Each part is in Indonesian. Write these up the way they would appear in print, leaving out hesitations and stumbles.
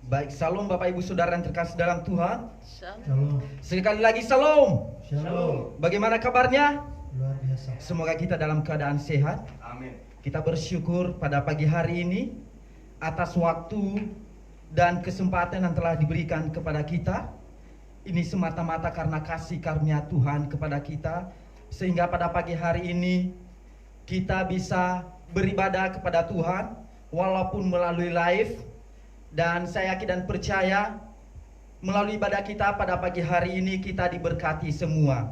Baik, salam Bapak Ibu Saudara yang terkasih dalam Tuhan. Shalom. Sekali lagi salam. Shalom. Bagaimana kabarnya? Luar biasa. Semoga kita dalam keadaan sehat. Amin. Kita bersyukur pada pagi hari ini atas waktu dan kesempatan yang telah diberikan kepada kita. Ini semata-mata karena kasih karunia Tuhan kepada kita, sehingga pada pagi hari ini kita bisa beribadah kepada Tuhan walaupun melalui live. Dan saya yakin dan percaya melalui ibadah kita pada pagi hari ini kita diberkati semua.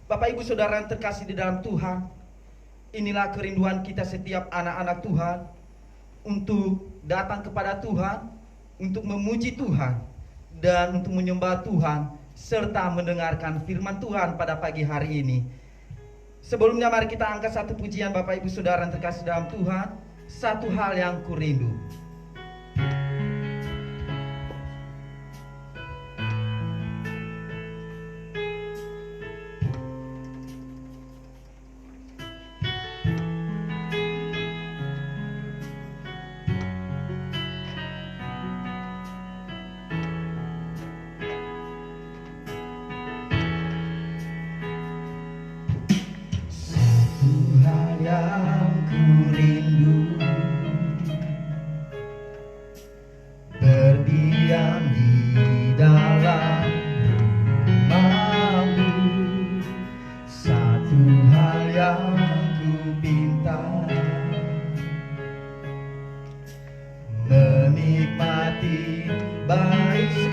Bapak Ibu Saudara yang terkasih di dalam Tuhan, inilah kerinduan kita setiap anak-anak Tuhan untuk datang kepada Tuhan, untuk memuji Tuhan dan untuk menyembah Tuhan serta mendengarkan firman Tuhan pada pagi hari ini. Sebelumnya mari kita angkat satu pujian Bapak Ibu Saudara yang terkasih dalam Tuhan, satu hal yang kurindu.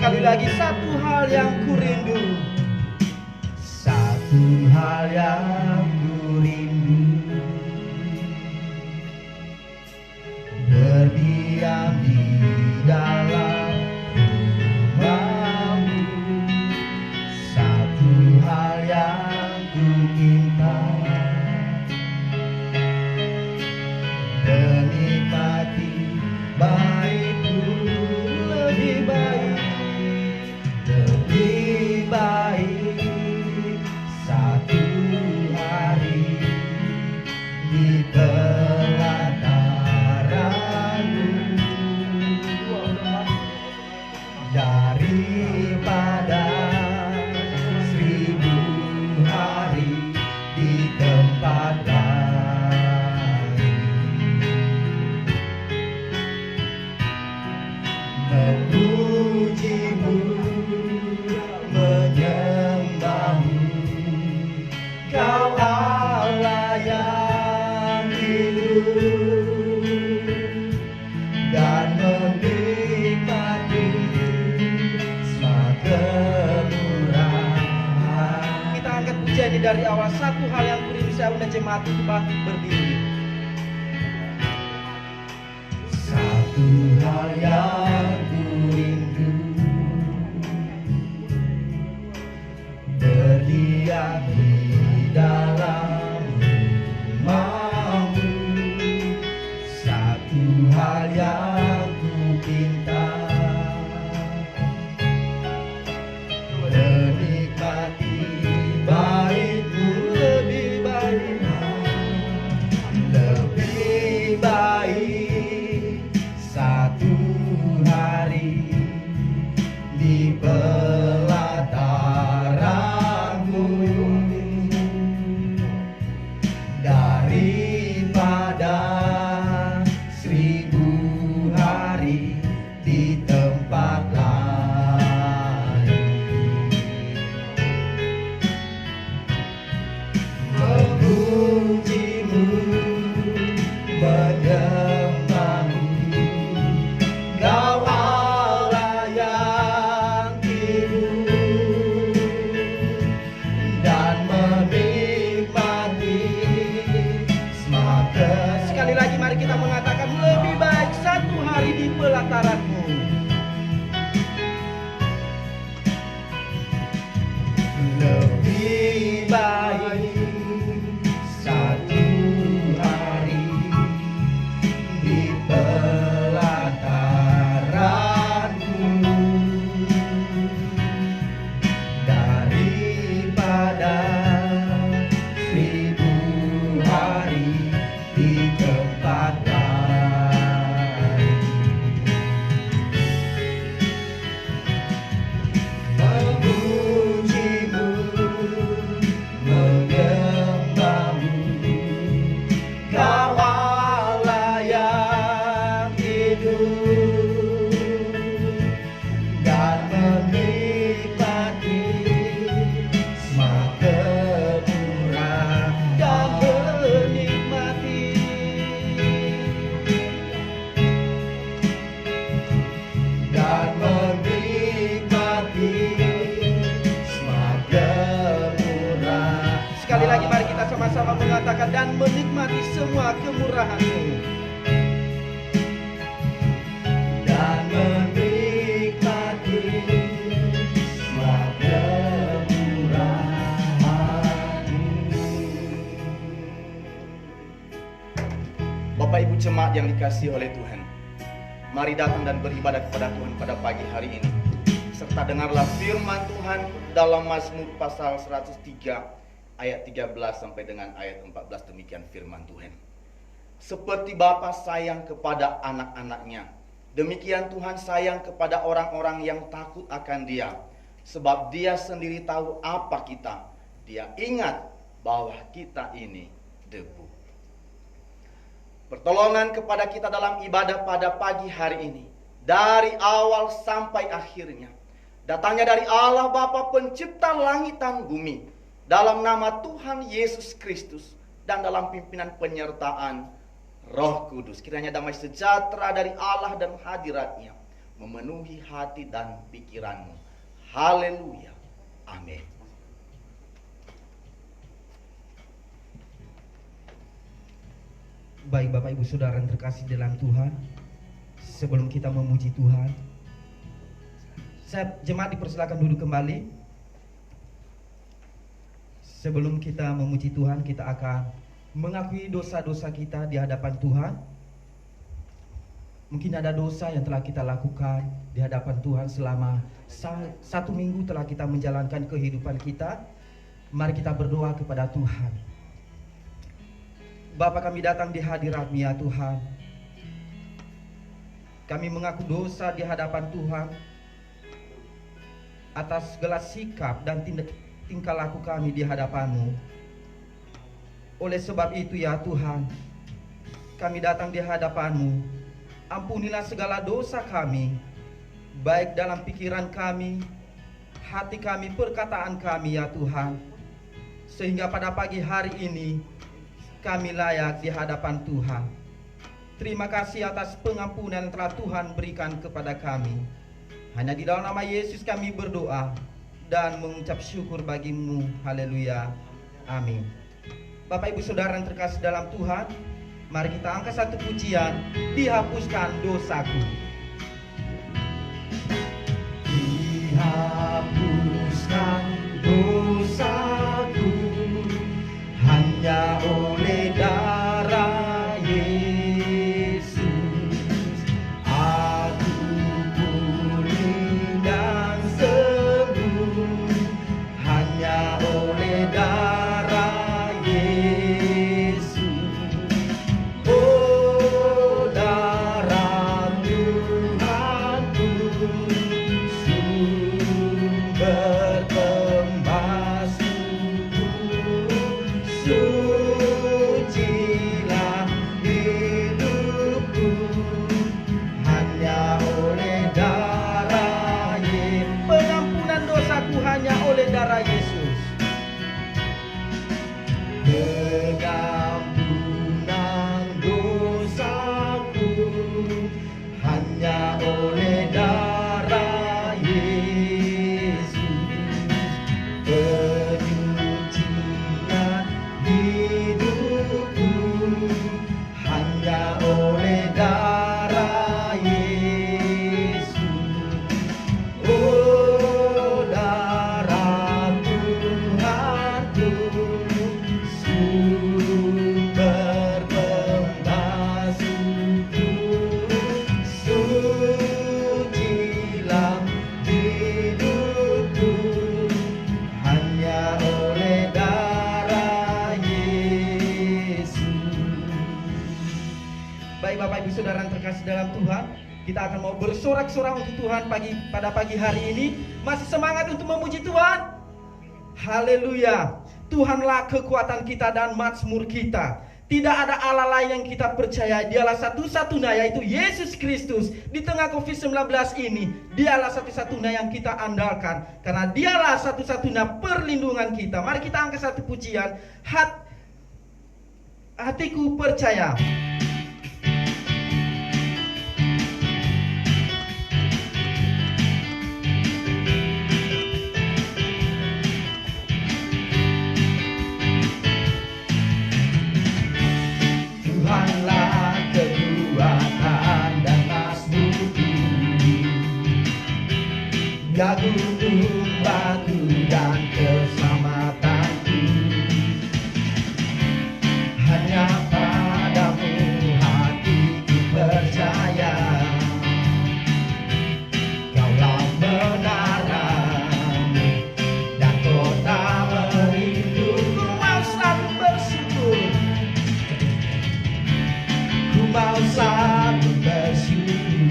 Sekali lagi, satu hal yang kurindu. Satu hal yang kurindu, berdiam di dalam rumah-Mu. Satu hal yang ku minta, menikmati baik-Mu. Lebih baik, lebih baik satu hari di pelataran-Mu daripada 1000 hari di tempat lain. Memuji-Mu, menyembah-Mu, Kau Allah yang hidup, dan menikmati semua kemurahan. Kita angkat pujian ini dari awal. Satu hal yang kurindu, saya undang jemaat untuk berdiri. Satu hal yang kurindu, berdiam di dalam rumah-Mu. Satu hal yang ku pinta, menikmati baik-Mu. Lebih baik, lebih baik satu hari di pelataran-Mu daripada 1000 hari di tempat lain. Memuji-Mu, menyembah-Mu, Kau Allah yang hidup, dan menikmati semua. Sekali lagi mari kita mengatakan, lebih baik satu hari di pelataran-Mu. Lebih baik satu hari di pelataran-Mu daripada 1000 hari di tempat lain. semua kemurahan-Mu dan menikmati semua kemurahan-Mu. Bapak Ibu jemaat yang dikasihi oleh Tuhan, mari datang dan beribadah kepada Tuhan pada pagi hari ini. Serta dengarlah firman Tuhan dalam Mazmur pasal 103 ayat 13 sampai dengan ayat 14. Demikian firman Tuhan. Seperti Bapa sayang kepada anak-anaknya, demikian Tuhan sayang kepada orang-orang yang takut akan Dia. Sebab Dia sendiri tahu apa kita. Dia ingat bahwa kita ini debu. Pertolongan kepada kita dalam ibadah pada pagi hari ini, dari awal sampai akhirnya, datangnya dari Allah Bapa pencipta langit dan bumi, dalam nama Tuhan Yesus Kristus, dan dalam pimpinan penyertaan Roh Kudus. Kiranya damai sejahtera dari Allah dan hadirat-Nya memenuhi hati dan pikiranmu. Haleluya. Amin. Baik Bapak Ibu Saudara yang terkasih dalam Tuhan, sebelum kita memuji Tuhan, saya jemaat dipersilakan duduk kembali. Sebelum kita memuji Tuhan, kita akan mengakui dosa-dosa kita di hadapan Tuhan. Mungkin ada dosa yang telah kita lakukan di hadapan Tuhan selama satu minggu telah kita menjalankan kehidupan kita. Mari kita berdoa kepada Tuhan. Bapa, kami datang di hadirat-Mu ya Tuhan. Kami mengaku dosa di hadapan Tuhan atas segala sikap dan tingkah laku kami di hadapan-Mu. Oleh sebab itu ya Tuhan, kami datang di hadapan-Mu. Ampunilah segala dosa kami, baik dalam pikiran kami, hati kami, perkataan kami ya Tuhan. Sehingga pada pagi hari ini kami layak di hadapan Tuhan. Terima kasih atas pengampunan yang telah Tuhan berikan kepada kami. Hanya di dalam nama Yesus kami berdoa dan mengucap syukur bagi-Mu. Haleluya. Amin. Bapak Ibu Saudara yang terkasih dalam Tuhan, mari kita angkat satu pujian, dihapuskan dosaku. Dihapuskan dosaku hanya oleh darah Yesus. Aku pulih dan sembuh hanya oleh darah Yesus. Oh, darah Tuhanku, sumber tembas sucilah hidupku hanya oleh darah Yesus. Pengampunan dosaku hanya oleh darah Yesus. Pengampunan dosaku hanya oleh darah Yesus. Penyucian hidupku hanya oleh darah Yesus. Oh, darah Tuhanku, sumber tembas suku, sucilah hidupku hanya oleh darah Yesus. Baik Bapak Ibu Saudara yang terkasih dalam Tuhan, kita akan mau bersorak-sorak untuk Tuhan pada pagi hari ini. Masih semangat untuk memuji Tuhan? Haleluya. Tuhanlah kekuatan kita dan mazmur kita. Tidak ada Allah lain yang kita percaya. Dialah satu-satunya, yaitu Yesus Kristus. Di tengah COVID-19 ini, Dialah satu-satunya yang kita andalkan. Karena Dialah satu-satunya perlindungan kita. Mari kita angkat satu pujian. Hatiku percaya. gunung batu dan keselamatanku. Hanya padamu hatiku percaya, Kaulah menara dan kota melindungi. Ku mau selalu bersyukur, ku mau selalu bersyukur,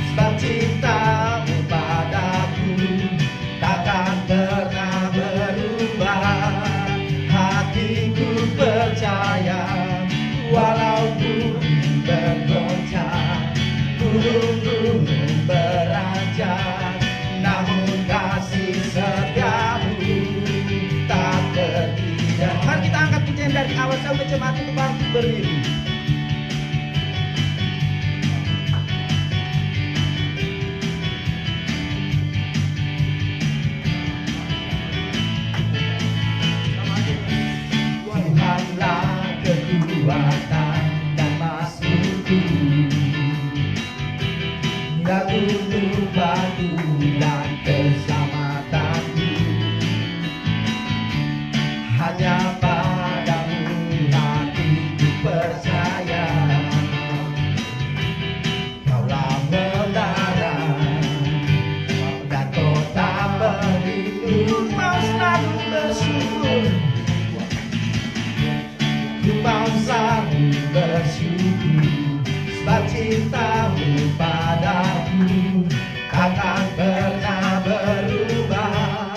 sebab cintamu padaku takkan pernah berubah. Hatiku percaya, walau bumi bergoncang, gunung-gunung beranjak, namun kasih setiamu tak terhingga. Mari kita angkat pujian dari awal sampai jemaat itu bangkit berdiri. Tuhanlah kekuatan dan masukku, hingga gunung batu dan keselamatanku. Hanya padamu hatiku percaya, Kaulah menara dan kota pelindung. Mau selalu bersyukur, ku mau selalu bersyukur, sebab cintamu padaku takkan pernah berubah.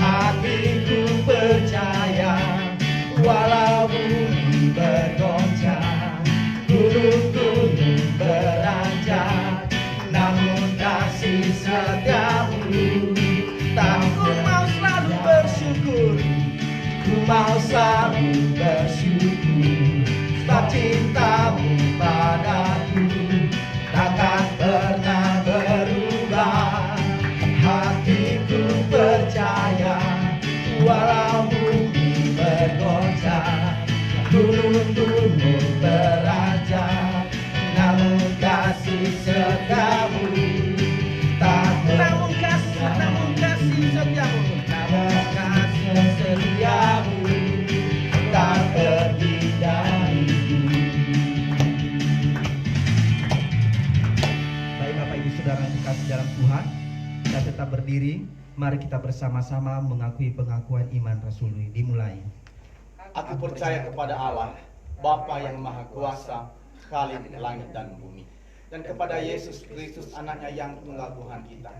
Hatiku percaya, walau bumi bergoncang, gunung-gunung beranjak, namun kasih setiamu tak. Ku mau selalu bersyukur, ku mau selalu bersyukur, sebab cintamu padaku takkan pernah berubah. Hatiku percaya, walau bumi bergoncang, gunung-gunung beranjak, namun kasih setiamu tak. Namun kasih setiamu, namun kasih setiamu tak pergi dariku. Baik Bapak Ibu Saudara yang dikasih dalam Tuhan, kita tetap berdiri. Mari kita bersama-sama mengakui pengakuan iman rasuli. Dimulai. Aku percaya kepada Allah, Bapa yang Maha Kuasa, Khalik langit dan bumi, dan kepada Yesus Kristus anaknya yang tunggal Tuhan kita,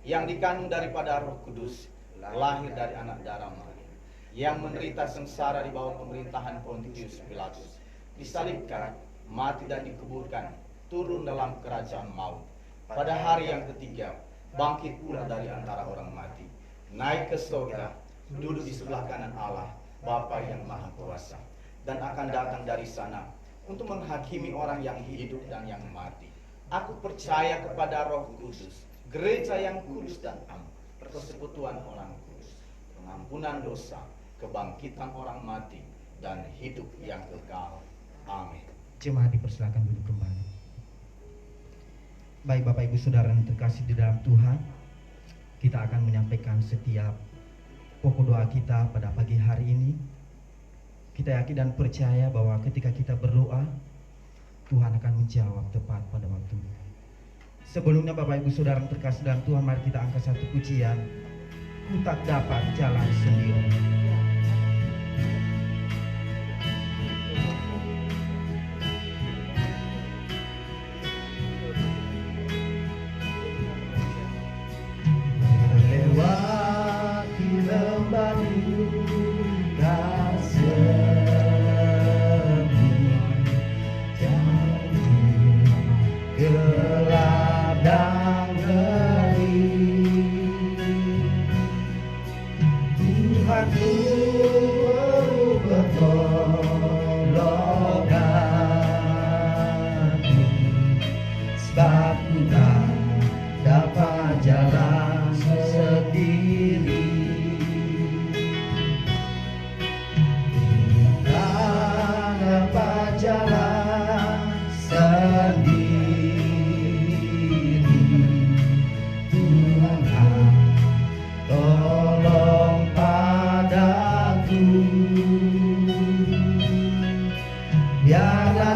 yang dikandung daripada Roh Kudus, lahir dari anak darah Maria, yang menderita sengsara di bawah pemerintahan Pontius Pilatus, disalibkan, mati dan dikuburkan, turun dalam kerajaan maut. Pada hari yang ketiga, bangkit pula dari antara orang mati, naik ke surga, duduk di sebelah kanan Allah, Bapa yang Maha Kuasa, dan akan datang dari sana untuk menghakimi orang yang hidup dan yang mati. Aku percaya kepada Roh Kudus, gereja yang kudus dan am, persekutuan orang kudus, pengampunan dosa, kebangkitan orang mati, dan hidup yang kekal. Amin. Jemaat dipersilakan duduk kembali. Baik Bapak Ibu Saudara yang terkasih di dalam Tuhan, kita akan menyampaikan setiap pokok doa kita pada pagi hari ini. Kita yakin dan percaya bahwa ketika kita berdoa, Tuhan akan menjawab tepat pada waktunya. Sebelumnya Bapak Ibu Saudara yang terkasih dalam Tuhan, mari kita angkat satu pujian. Ku tak dapat jalan sendiri. Melewati lembah duka semi, jauh gelap dan ngeri, Tuhan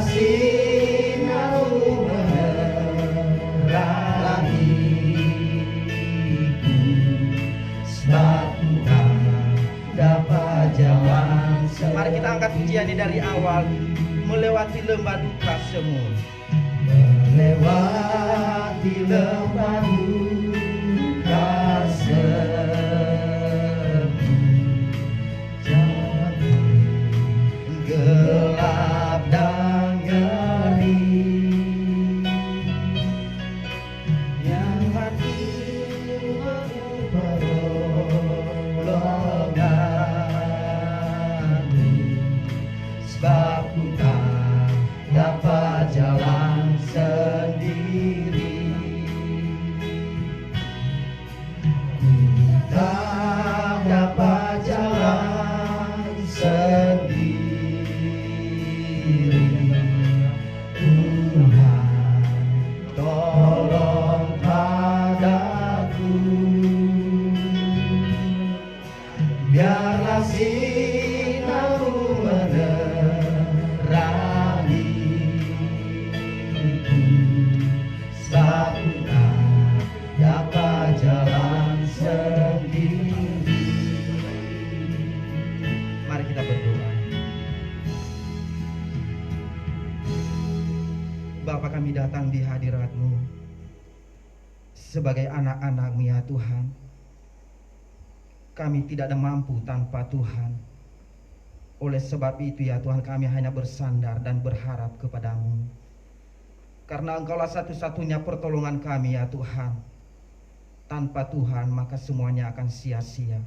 sinarmu menerangiku, sebab Tuhan dapat jalan. Mari kita angkat pujian ini dari awal. Melewati lembah duka semu, melewati lembah duka semu, jalan gelap dan ngeri, yang hati pertolongan, sebab ku tak dapat jalan sendiri, ku tak dapat jalan sendiri. Tuhan tolong padaku, biarlah sinarmu menerangiku, sebab ku tak dapat jalan sendiri. Mari kita berdoa. Bapa, kami datang di hadirat-Mu sebagai anak-anak-Mu ya Tuhan. Kami tidak ada mampu tanpa Tuhan. Oleh sebab itu ya Tuhan, kami hanya bersandar dan berharap kepadamu. Karena Engkaulah satu-satunya pertolongan kami ya Tuhan. Tanpa Tuhan maka semuanya akan sia-sia.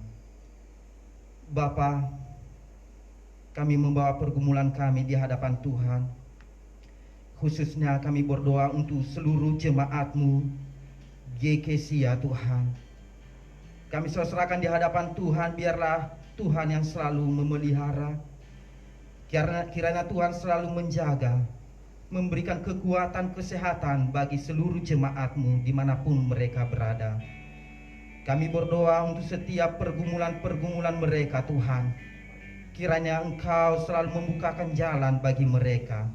Bapa, kami membawa pergumulan kami di hadapan Tuhan. Khususnya kami berdoa untuk seluruh jemaat-Mu GKC ya Tuhan. Kami serahkan di hadapan Tuhan, biarlah Tuhan yang selalu memelihara. Kiranya Tuhan selalu menjaga, memberikan kekuatan kesehatan bagi seluruh jemaat-Mu dimanapun mereka berada. Kami berdoa untuk setiap pergumulan-pergumulan mereka Tuhan. Kiranya Engkau selalu membukakan jalan bagi mereka.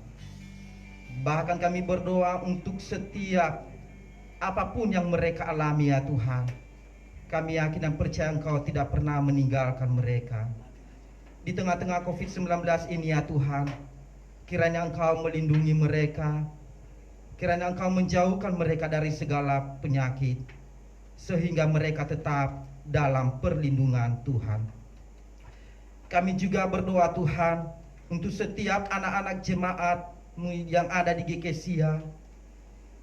Bahkan kami berdoa untuk setiap apapun yang mereka alami ya Tuhan. Kami yakin dan percaya Engkau tidak pernah meninggalkan mereka. Di tengah-tengah COVID-19 ini ya Tuhan, kiranya Engkau melindungi mereka. Kiranya Engkau menjauhkan mereka dari segala penyakit, sehingga mereka tetap dalam perlindungan Tuhan. Kami juga berdoa Tuhan untuk setiap anak-anak jemaat yang ada di GKSIA,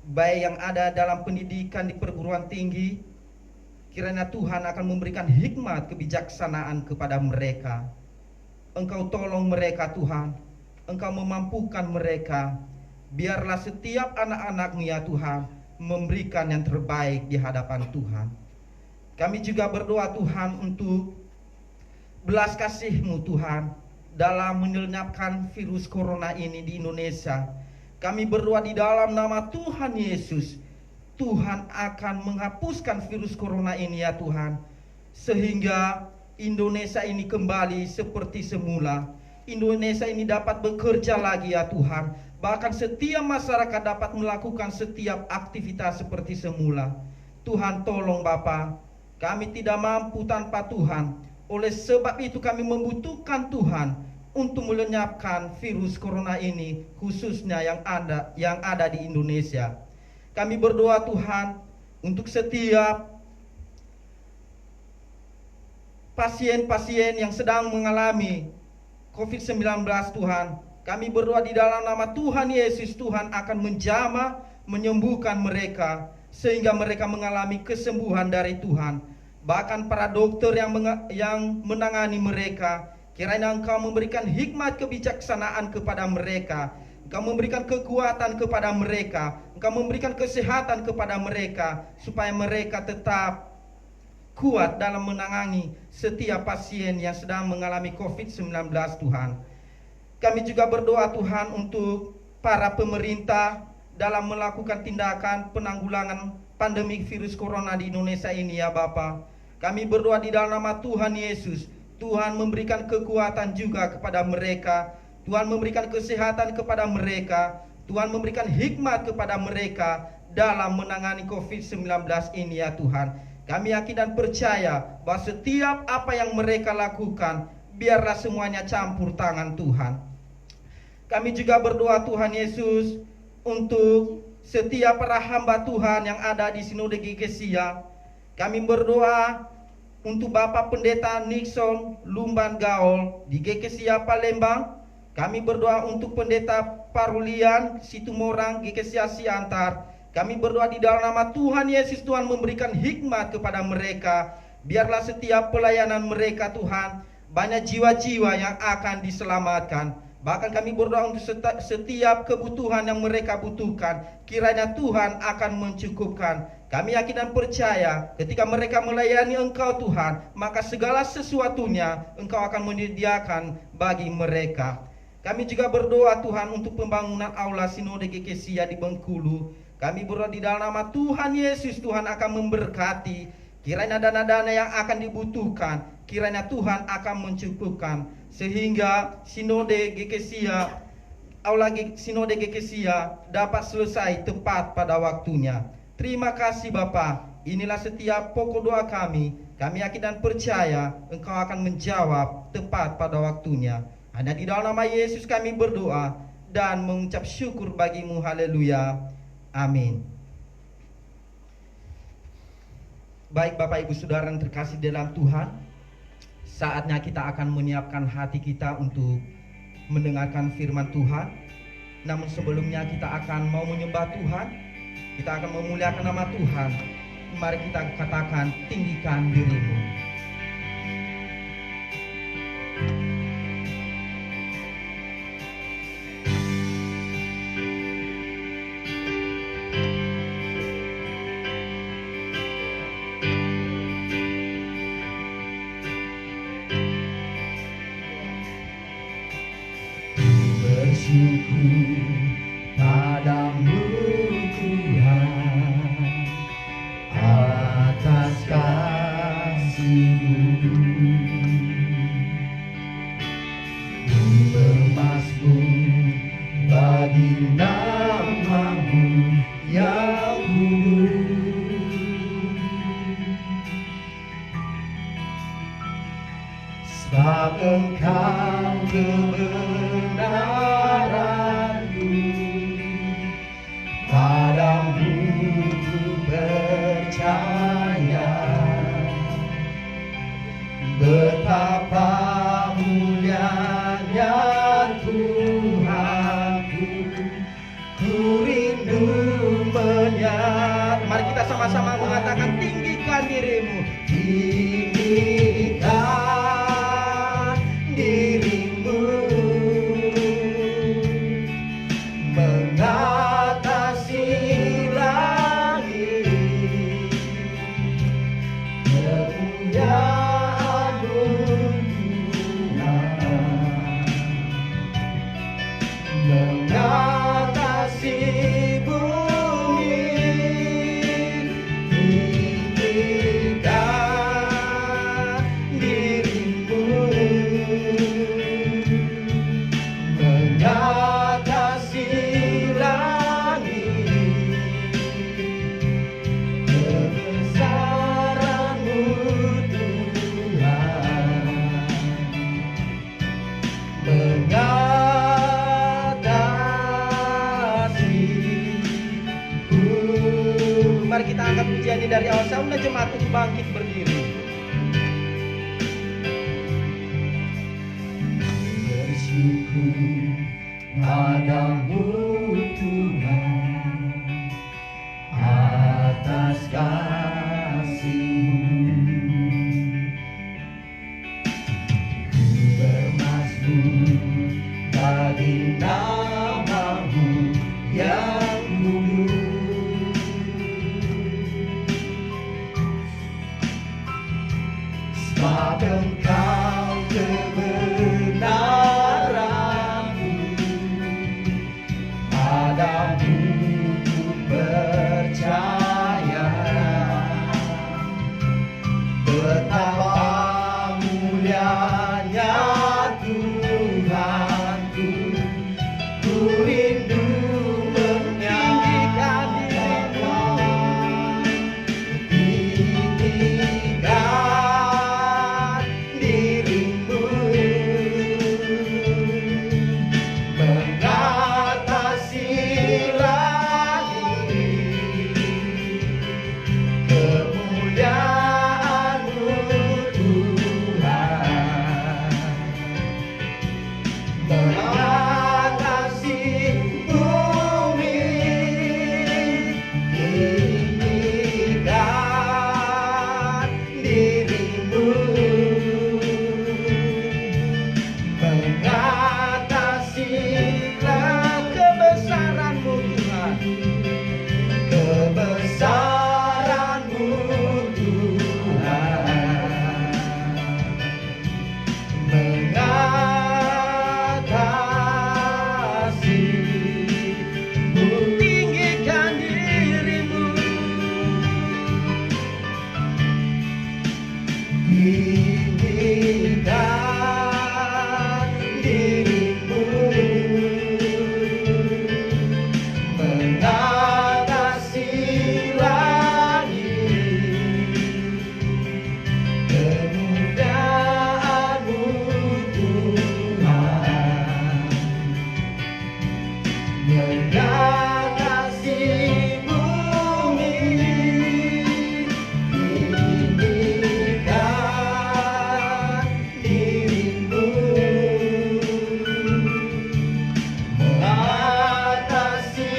baik yang ada dalam pendidikan di perguruan tinggi. Kiranya Tuhan akan memberikan hikmat kebijaksanaan kepada mereka. Engkau tolong mereka Tuhan, Engkau memampukan mereka. Biarlah setiap anak-anak-Mu ya Tuhan memberikan yang terbaik di hadapan Tuhan. Kami juga berdoa Tuhan untuk belas kasih-Mu Tuhan dalam menyelesaikan virus corona ini di Indonesia. Kami berdoa di dalam nama Tuhan Yesus, Tuhan akan menghapuskan virus corona ini ya Tuhan, sehingga Indonesia ini kembali seperti semula. Indonesia ini dapat bekerja lagi ya Tuhan. Bahkan setiap masyarakat dapat melakukan setiap aktivitas seperti semula. Tuhan tolong Bapa, kami tidak mampu tanpa Tuhan. Oleh sebab itu kami membutuhkan Tuhan untuk melenyapkan virus corona ini, khususnya yang ada di Indonesia. Kami berdoa Tuhan untuk setiap pasien-pasien yang sedang mengalami COVID-19 Tuhan. Kami berdoa di dalam nama Tuhan Yesus, Tuhan akan menjamah, menyembuhkan mereka, sehingga mereka mengalami kesembuhan dari Tuhan. Bahkan para dokter yang menangani mereka, kiranya Engkau memberikan hikmat kebijaksanaan kepada mereka. Engkau memberikan kekuatan kepada mereka. Engkau memberikan kesehatan kepada mereka, supaya mereka tetap kuat dalam menangani setiap pasien yang sedang mengalami COVID-19 Tuhan. Kami juga berdoa Tuhan untuk para pemerintah dalam melakukan tindakan penanggulangan pandemi virus corona di Indonesia ini ya Bapa. Kami berdoa di dalam nama Tuhan Yesus, Tuhan memberikan kekuatan juga kepada mereka, Tuhan memberikan kesehatan kepada mereka, Tuhan memberikan hikmat kepada mereka dalam menangani COVID-19 ini ya Tuhan. Kami yakin dan percaya bahwa setiap apa yang mereka lakukan, biarlah semuanya campur tangan Tuhan. Kami juga berdoa Tuhan Yesus untuk setiap para hamba Tuhan yang ada di Sinode GKSIA. Kami berdoa untuk Bapak Pendeta Nixon Lumban Gaul di GKSIA Palembang. Kami berdoa untuk Pendeta Parulian Situmorang GKSIA Siantar. Kami berdoa di dalam nama Tuhan Yesus, Tuhan memberikan hikmat kepada mereka. Biarlah setiap pelayanan mereka Tuhan, banyak jiwa-jiwa yang akan diselamatkan. Bahkan kami berdoa untuk setiap kebutuhan yang mereka butuhkan, kiranya Tuhan akan mencukupkan. Kami yakin dan percaya ketika mereka melayani Engkau Tuhan, maka segala sesuatunya Engkau akan menyediakan bagi mereka. Kami juga berdoa Tuhan untuk pembangunan aula Sinode GKSIA di Bengkulu. Kami berdoa di dalam nama Tuhan Yesus, Tuhan akan memberkati. Kiranya dana-dana yang akan dibutuhkan, kiranya Tuhan akan mencukupkan. Sehingga Sinode GKSIA, aula Sinode GKSIA dapat selesai tepat pada waktunya. Terima kasih Bapa. Inilah setiap pokok doa kami. Kami yakin dan percaya Engkau akan menjawab tepat pada waktunya. Hanya di dalam nama Yesus kami berdoa dan mengucap syukur bagi-Mu. Haleluya. Amin. Baik Bapak Ibu Saudara yang terkasih dalam Tuhan, saatnya kita akan menyiapkan hati kita untuk mendengarkan firman Tuhan. Namun sebelumnya kita akan mau menyembah Tuhan, kita akan memuliakan nama Tuhan. Mari kita katakan, tinggikan dirimu. Bersyukur padamu Tuhan atas kasih-Mu. Ku bermasmur bagi nama-Mu yang kudus. Sebab Engkau kebenaranku, padamu ku percaya. Betapa mulianya Tuhanku, ku rindu menyapa. Mari kita sama-sama mengatakan, tinggikan dirimu. Tinggikan dirimu mengatasi langit, kemuliaan-Mu Tuhan mengatasi bumi. Tinggikan dirimu mengatasi langit, kebesaran-Mu Tuhan mengatasiku. Mari kita angkat pujian ini dari awal. Saya undang jemaat untuk bangkit berdiri. Bersyukur padamu Tuhan atas kasih-Mu. Ku bermasmur bagi nama-Mu yang kudus. Sebab Engkau kebenaranku, mengatasi bumi, tinggikan dirimu,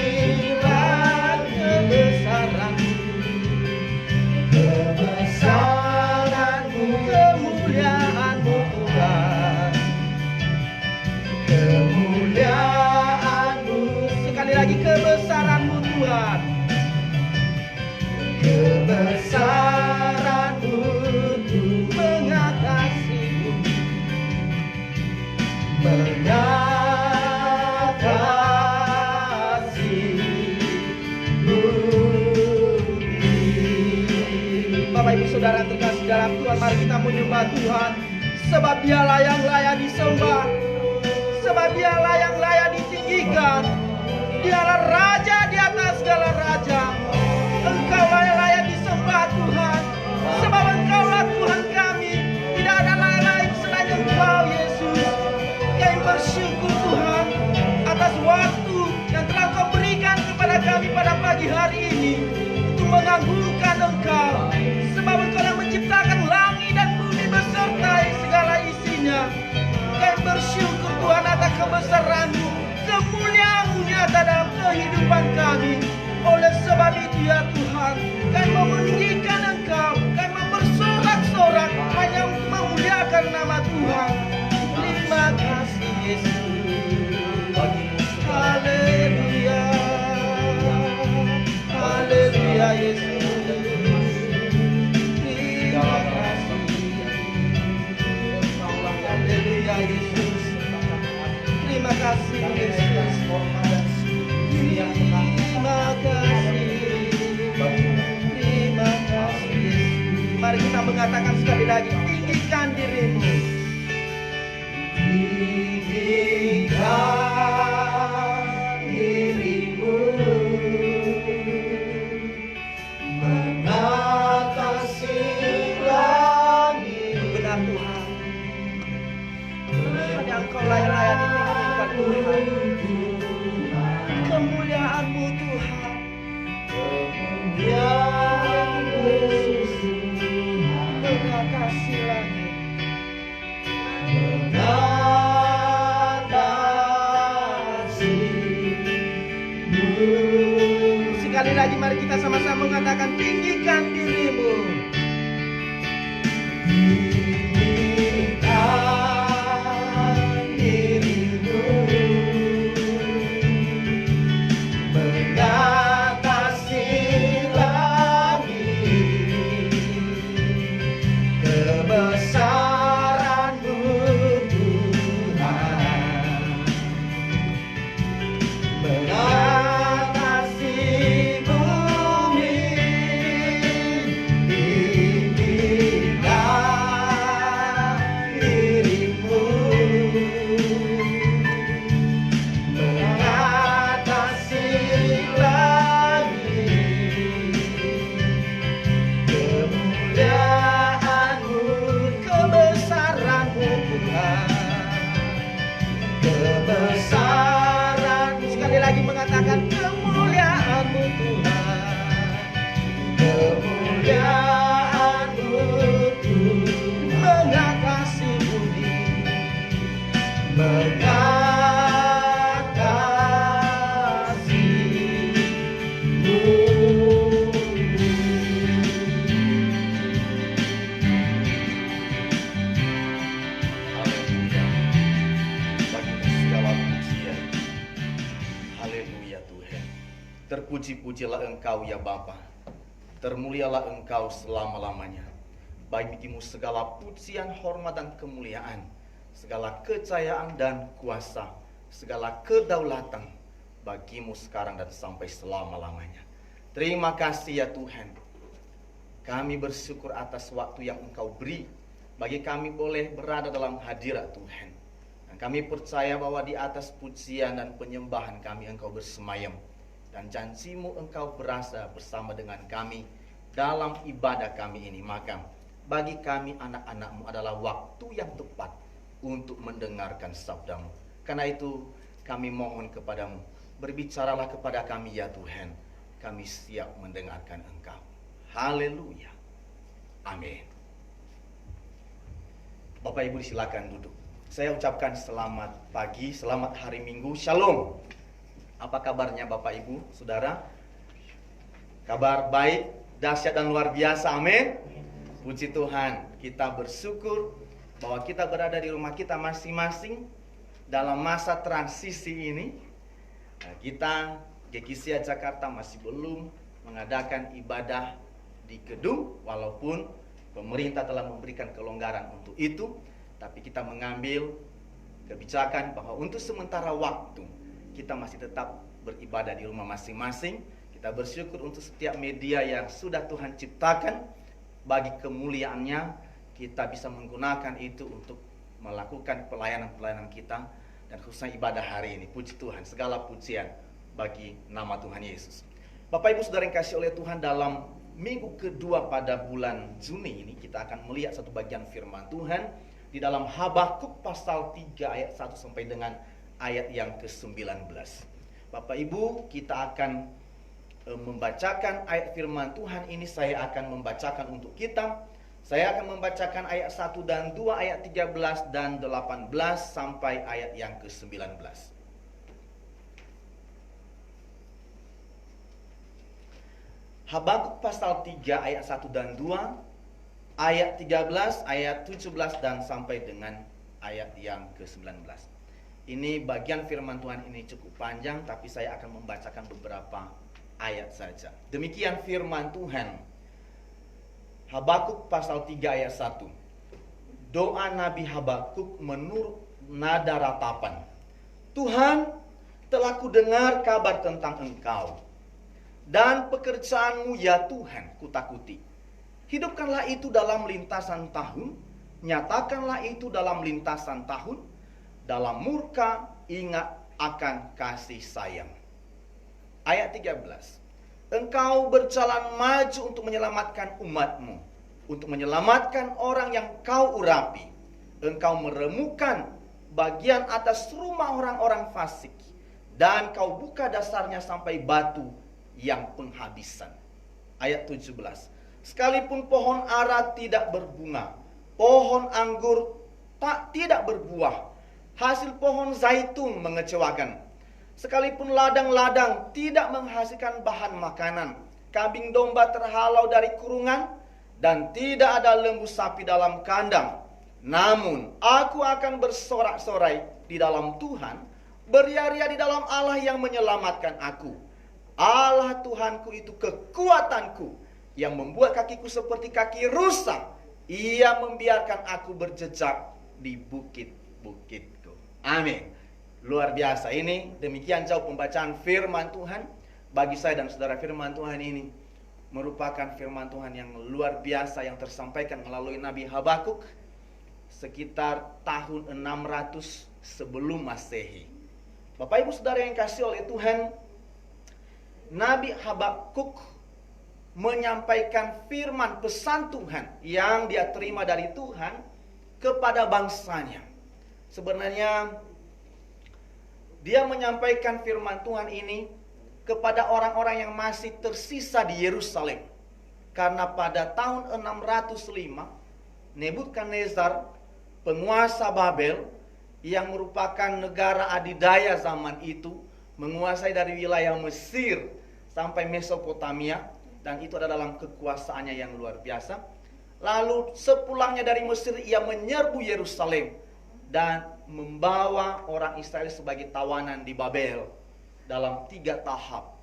mengatasilah kebesaran-Mu, kebesaran-Mu, kemuliaan-Mu Tuhan. kemuliaan-Mu, Sekali lagi kebesaran-Mu Tuhan. kebesaran-Mu, Mengatasi bumi, mengatasi bumi. Bapak Ibu Saudara yang terkasih dalam Tuhan, mari kita menyembah Tuhan, sebab Dialah yang layak disembah, sebab Dialah yang layak ditinggikan. Dialah Raja di atas segala raja. Engkaulah yang layak disembah Tuhan, sebab Engkaulah Tuhan kami. Tidak ada lain selain Engkau Yesus. Kami bersyukur Tuhan atas waktu yang telah Engkau berikan kepada kami pada pagi hari ini untuk mengagungkan Engkau, sebab Engkau yang menciptakan langit dan bumi beserta segala isinya. Kami bersyukur Tuhan atas kebesaran-Mu, kemuliaan-Mu nyata dalam kehidupan kami. Oleh sebab itu ya Tuhan, kami mau meninggikan Engkau, kami mau bersorak-sorak hanya untuk memuliakan nama Tuhan. Terima kasih Yesus. Haleluya, haleluya Yesus. Terima kasih. Haleluya Yesus. Terima kasih Yesus. Terima kasih. Terima kasih Yesus. Mari kita mengatakan sekali lagi, tinggikan dirimu. Tinggikan dirimu, mengatasi langit. Benar Tuhan, hanya Engkau layak ditinggikan Tuhan. Kemuliaan-Mu Tuhan, Kemuliaan-Mu, mengatasi langit. mengatasi bumi. Sekali lagi mari kita sama-sama mengatakan, tinggikan dirimu. Tinggikan dirimu, mengatasi langit, kebesaran-Mu Tuhan, mengatasi bumi, tinggikan dirimu, mengatasi langit, kemuliaan-Mu, Kebesaran-Mu Tuhan, kebesaran-Mu, sekali lagi mengatakan kemuliaan-Mu Tuhan. kemuliaan-Mu Tuhan, Mengatasi bumi, mengatasi bumi. Haleluya. Bagimu segala pujian. Haleluya Tuhan. Terpuji-pujilah Engkau ya Bapa. Termulialah Engkau selama-lamanya. Bagimu segala pujian, hormat dan kemuliaan, segala kejayaan dan kuasa, segala kedaulatan bagimu sekarang dan sampai selama-lamanya. Terima kasih ya Tuhan. Kami bersyukur atas waktu yang Engkau beri bagi kami boleh berada dalam hadirat Tuhan. Dan kami percaya bahwa di atas pujian dan penyembahan kami Engkau bersemayam. Dan janji-Mu Engkau berasa bersama dengan kami dalam ibadah kami ini. Maka bagi kami anak-anak-Mu adalah waktu yang tepat untuk mendengarkan sabda-Mu. Karena itu kami mohon kepadamu, Berbicaralah kepada kami ya Tuhan, kami siap mendengarkan Engkau. Haleluya. Amin. Bapak Ibu silakan duduk. Saya ucapkan selamat pagi, selamat hari Minggu, Shalom. Apa kabarnya Bapak Ibu, Saudara? Kabar baik, dahsyat dan luar biasa, amin. Puji Tuhan, kita bersyukur bahwa kita berada di rumah kita masing-masing dalam masa transisi ini. Kita GKSIA Jakarta masih belum mengadakan ibadah di gedung, walaupun pemerintah telah memberikan kelonggaran untuk itu, tapi kita mengambil kebijakan bahwa untuk sementara waktu kita masih tetap beribadah di rumah masing-masing. Kita bersyukur untuk setiap media yang sudah Tuhan ciptakan bagi kemuliaannya. Kita bisa menggunakan itu untuk melakukan pelayanan-pelayanan kita dan khususnya ibadah hari ini. Puji Tuhan, segala pujian bagi nama Tuhan Yesus. Bapak Ibu Saudara yang kasih oleh Tuhan, dalam minggu kedua pada bulan Juni ini kita akan melihat satu bagian firman Tuhan di dalam Habakuk pasal 3 ayat 1 sampai dengan ayat yang ke-19. Bapak Ibu, kita akan membacakan ayat firman Tuhan ini. Saya akan membacakan untuk kita. Saya akan membacakan ayat 1 dan 2, ayat 13 dan 18 sampai ayat yang ke-19. Habakuk pasal 3 ayat 1 dan 2, ayat 13, ayat 17 dan sampai dengan ayat yang ke-19. Ini bagian firman Tuhan ini cukup panjang, tapi saya akan membacakan beberapa ayat saja. Demikian firman Tuhan. Habakuk pasal 3 ayat 1. Doa Nabi Habakuk menurut nada ratapan. Tuhan, telah kudengar kabar tentang Engkau dan pekerjaanmu ya Tuhan, kutakuti. Hidupkanlah itu dalam lintasan tahun, nyatakanlah itu dalam lintasan tahun. Dalam murka ingat akan kasih sayang. Ayat 13. Engkau berjalan maju untuk menyelamatkan umatmu, untuk menyelamatkan orang yang kau urapi. Engkau meremukan bagian atas rumah orang-orang fasik, dan kau buka dasarnya sampai batu yang penghabisan. Ayat 17. Sekalipun pohon ara tidak berbunga, pohon anggur tidak berbuah, hasil pohon zaitun mengecewakan. Sekalipun ladang-ladang tidak menghasilkan bahan makanan, kambing domba terhalau dari kurungan, dan tidak ada lembu sapi dalam kandang. Namun aku akan bersorak-sorai di dalam Tuhan, beria-ria di dalam Allah yang menyelamatkan aku. Allah Tuhanku itu kekuatanku, yang membuat kakiku seperti kaki rusa. Ia membiarkan aku berjejak di bukit-bukitku. Amin. Luar biasa ini. Demikian jauh pembacaan firman Tuhan. Bagi saya dan saudara, firman Tuhan ini merupakan firman Tuhan yang luar biasa yang tersampaikan melalui Nabi Habakuk sekitar tahun 600 sebelum Masehi. Bapak Ibu Saudara yang kasih oleh Tuhan, Nabi Habakuk menyampaikan firman pesan Tuhan yang dia terima dari Tuhan kepada bangsanya. Sebenarnya dia menyampaikan firman Tuhan ini kepada orang-orang yang masih tersisa di Yerusalem. Karena pada tahun 605, Nebukadnezar, penguasa Babel, yang merupakan negara adidaya zaman itu, menguasai dari wilayah Mesir sampai Mesopotamia, dan itu ada dalam kekuasaannya yang luar biasa. Lalu sepulangnya dari Mesir, ia menyerbu Yerusalem dan membawa orang Israel sebagai tawanan di Babel dalam 3 tahap.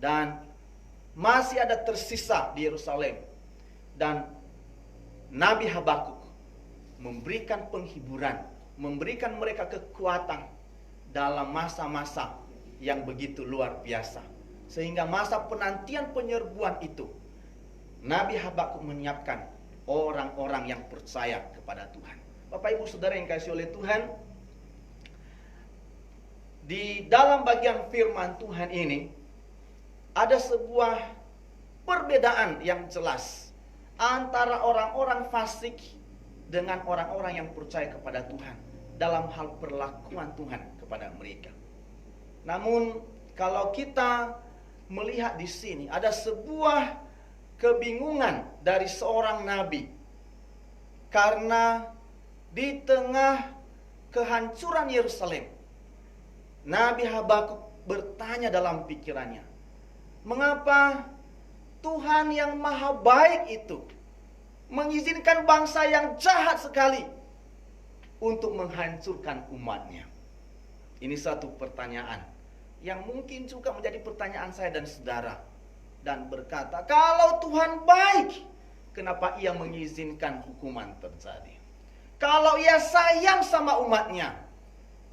Dan masih ada tersisa di Yerusalem. Dan Nabi Habakuk memberikan penghiburan, memberikan mereka kekuatan dalam masa-masa yang begitu luar biasa. Sehingga masa penantian penyerbuan itu, Nabi Habakuk menyiapkan orang-orang yang percaya kepada Tuhan. Bapak Ibu Saudara yang kasih oleh Tuhan, di dalam bagian firman Tuhan ini ada sebuah perbedaan yang jelas antara orang-orang fasik dengan orang-orang yang percaya kepada Tuhan dalam hal perlakuan Tuhan kepada mereka. Namun kalau kita melihat di sini ada sebuah kebingungan dari seorang nabi. Karena di tengah kehancuran Yerusalem, Nabi Habakuk bertanya dalam pikirannya, mengapa Tuhan yang maha baik itu mengizinkan bangsa yang jahat sekali untuk menghancurkan umatnya? Ini satu pertanyaan yang mungkin juga menjadi pertanyaan saya dan saudara. Dan berkata, kalau Tuhan baik, kenapa ia mengizinkan hukuman terjadi? Kalau ia sayang sama umatnya,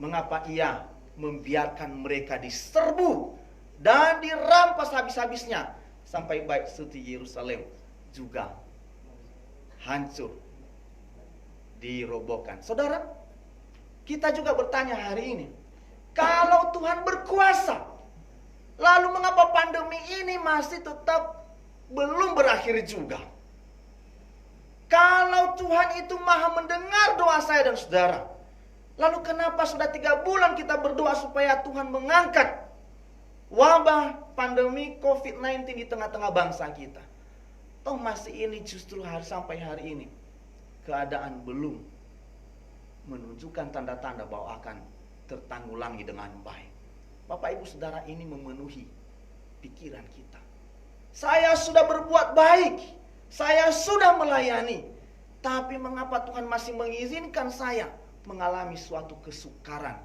mengapa ia membiarkan mereka diserbu dan dirampas habis-habisnya, sampai baik suci Yerusalem juga hancur, dirobohkan. Saudara, kita juga bertanya hari ini, kalau Tuhan berkuasa, lalu mengapa pandemi ini masih tetap belum berakhir juga? Kalau Tuhan itu maha mendengar doa saya dan saudara, lalu kenapa sudah 3 bulan kita berdoa supaya Tuhan mengangkat wabah pandemi COVID-19 di tengah-tengah bangsa kita? Toh masih ini justru sampai hari ini keadaan belum menunjukkan tanda-tanda bahwa akan tertanggulangi dengan baik. Bapak ibu saudara, ini memenuhi pikiran kita. Saya sudah berbuat baik, saya sudah melayani, tapi mengapa Tuhan masih mengizinkan saya mengalami suatu kesukaran?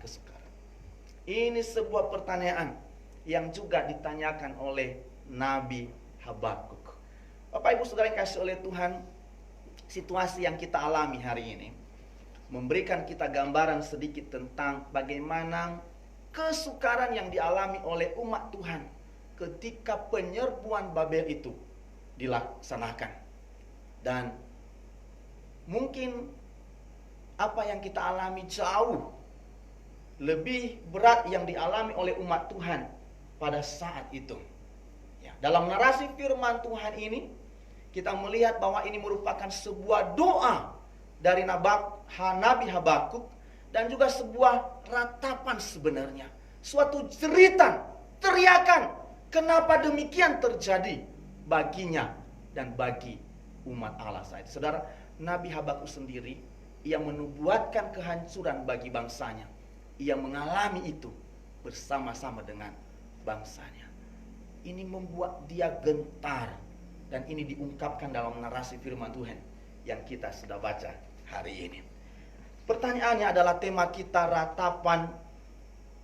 Ini sebuah pertanyaan yang juga ditanyakan oleh Nabi Habakuk. Bapak ibu saudara yang kasih oleh Tuhan, situasi yang kita alami hari ini memberikan kita gambaran sedikit tentang bagaimana kesukaran yang dialami oleh umat Tuhan ketika penyerbuan Babel itu dilaksanakan. Dan mungkin apa yang kita alami jauh lebih berat yang dialami oleh umat Tuhan pada saat itu. Ya, dalam narasi firman Tuhan ini, kita melihat bahwa ini merupakan sebuah doa dari Nabi Habakuk, dan juga sebuah ratapan sebenarnya. Suatu jeritan, teriakan, kenapa demikian terjadi baginya dan bagi umat Allah saja. Saudara, Nabi Habakuk sendiri, ia menubuatkan kehancuran bagi bangsanya. Ia mengalami itu bersama-sama dengan bangsanya. Ini membuat dia gentar, dan ini diungkapkan dalam narasi firman Tuhan yang kita sudah baca hari ini. Pertanyaannya adalah tema kita, ratapan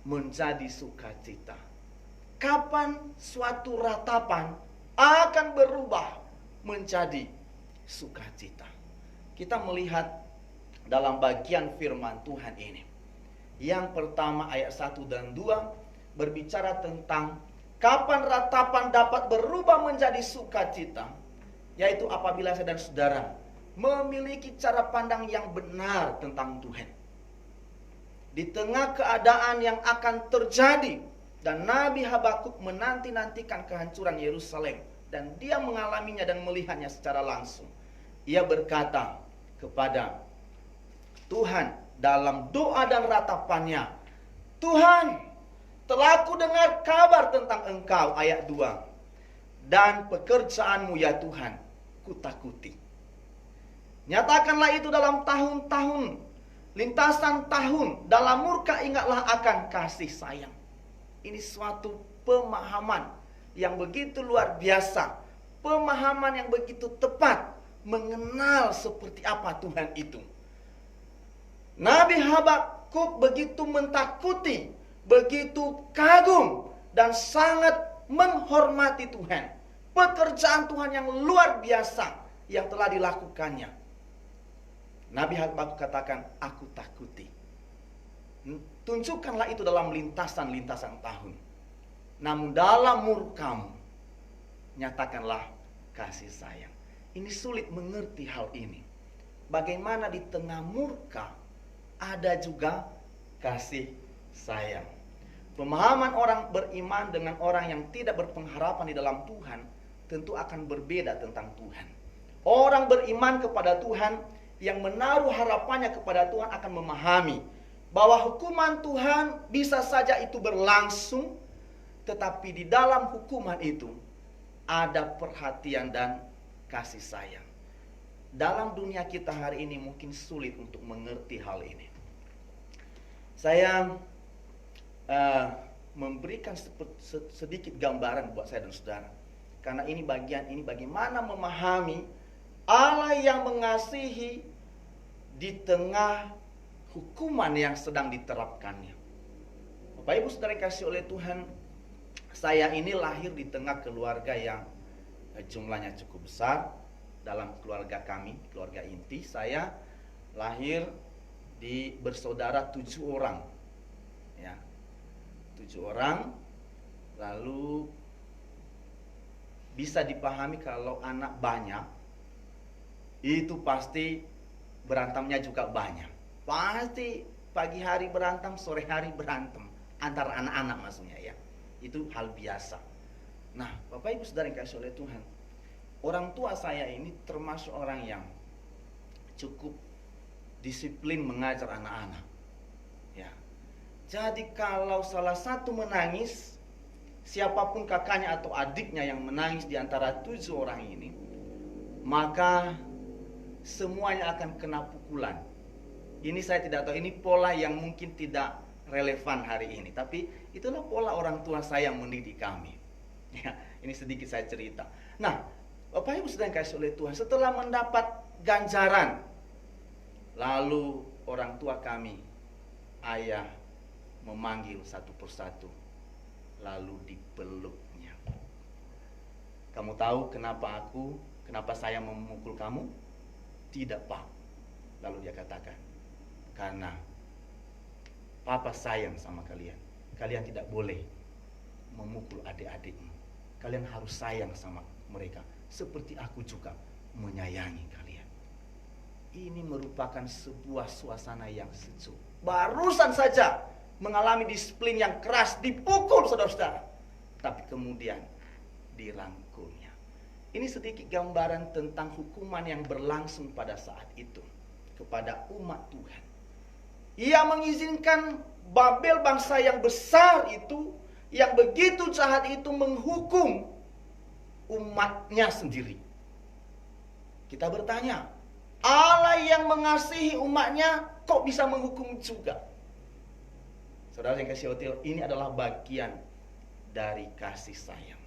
menjadi sukacita. Kapan suatu ratapan akan berubah menjadi sukacita? Kita melihat dalam bagian firman Tuhan ini. Yang pertama ayat 1 dan 2 berbicara tentang kapan ratapan dapat berubah menjadi sukacita, yaitu apabila saya dan saudara memiliki cara pandang yang benar tentang Tuhan. Di tengah keadaan yang akan terjadi, dan Nabi Habakuk menanti-nantikan kehancuran Yerusalem, dan dia mengalaminya dan melihatnya secara langsung. Ia berkata kepada Tuhan dalam doa dan ratapannya, Tuhan, telah ku dengar kabar tentang Engkau, ayat 2, dan pekerjaanmu ya Tuhan, ku takuti. Nyatakanlah itu dalam tahun-tahun, lintasan tahun, dalam murka ingatlah akan kasih sayang. Ini suatu pemahaman yang begitu luar biasa, pemahaman yang begitu tepat, mengenal seperti apa Tuhan itu. Nabi Habakuk begitu mentakuti, begitu kagum, dan sangat menghormati Tuhan. Pekerjaan Tuhan yang luar biasa yang telah dilakukannya. Nabi Habakuk katakan, aku takuti. Tunjukkanlah itu dalam lintasan-lintasan tahun. Namun dalam murkamu, nyatakanlah kasih sayang. Ini sulit mengerti hal ini. Bagaimana di tengah murka ada juga kasih sayang. Pemahaman orang beriman dengan orang yang tidak berpengharapan di dalam Tuhan tentu akan berbeda tentang Tuhan. Orang beriman kepada Tuhan yang menaruh harapannya kepada Tuhan akan memahami bahwa hukuman Tuhan bisa saja itu berlangsung, tetapi di dalam hukuman itu ada perhatian dan kasih sayang. Dalam dunia kita hari ini mungkin sulit untuk mengerti hal ini. Saya memberikan sedikit gambaran buat saya dan saudara. Karena ini bagaimana memahami Allah yang mengasihi di tengah hukuman yang sedang diterapkannya. Bapak Ibu Saudara yang kasih oleh Tuhan, saya ini lahir di tengah keluarga yang jumlahnya cukup besar. Dalam keluarga kami, keluarga inti, saya lahir bersaudara 7 orang. Ya, 7 orang. Lalu bisa dipahami kalau anak banyak, itu pasti berantemnya juga banyak. Pasti pagi hari berantem, sore hari berantem antara anak-anak maksudnya ya. Itu hal biasa. Nah, Bapak Ibu Saudara yang kasih oleh Tuhan, orang tua saya ini termasuk orang yang cukup disiplin mengajar anak-anak. Ya. Jadi kalau salah satu menangis, siapapun kakaknya atau adiknya yang menangis di antara 7 orang ini, maka semuanya akan kena pukulan. Ini saya tidak tahu, ini pola yang mungkin tidak relevan hari ini, tapi itulah pola orang tua saya yang mendidik kami. Ya, ini sedikit saya cerita. Nah, Bapak Ibu sedang kasih oleh Tuhan, setelah mendapat ganjaran, lalu orang tua kami, ayah, memanggil satu persatu, lalu dipeluknya. Kamu tahu kenapa saya memukul kamu? Tidak, Pak. Lalu dia katakan, karena Papa sayang sama kalian. Kalian tidak boleh memukul adik-adikmu. Kalian harus sayang sama mereka, seperti aku juga menyayangi kalian. Ini merupakan sebuah suasana yang sejuk. Barusan saja mengalami disiplin yang keras, dipukul saudara-saudara, tapi kemudian dirangkulnya. Ini sedikit gambaran tentang hukuman yang berlangsung pada saat itu kepada umat Tuhan. Ia mengizinkan Babel, bangsa yang besar itu, yang begitu jahat itu, menghukum umatnya sendiri. Kita bertanya, Allah yang mengasihi umatnya kok bisa menghukum juga? Saudara yang kasih hotel, ini adalah bagian dari kasih sayang.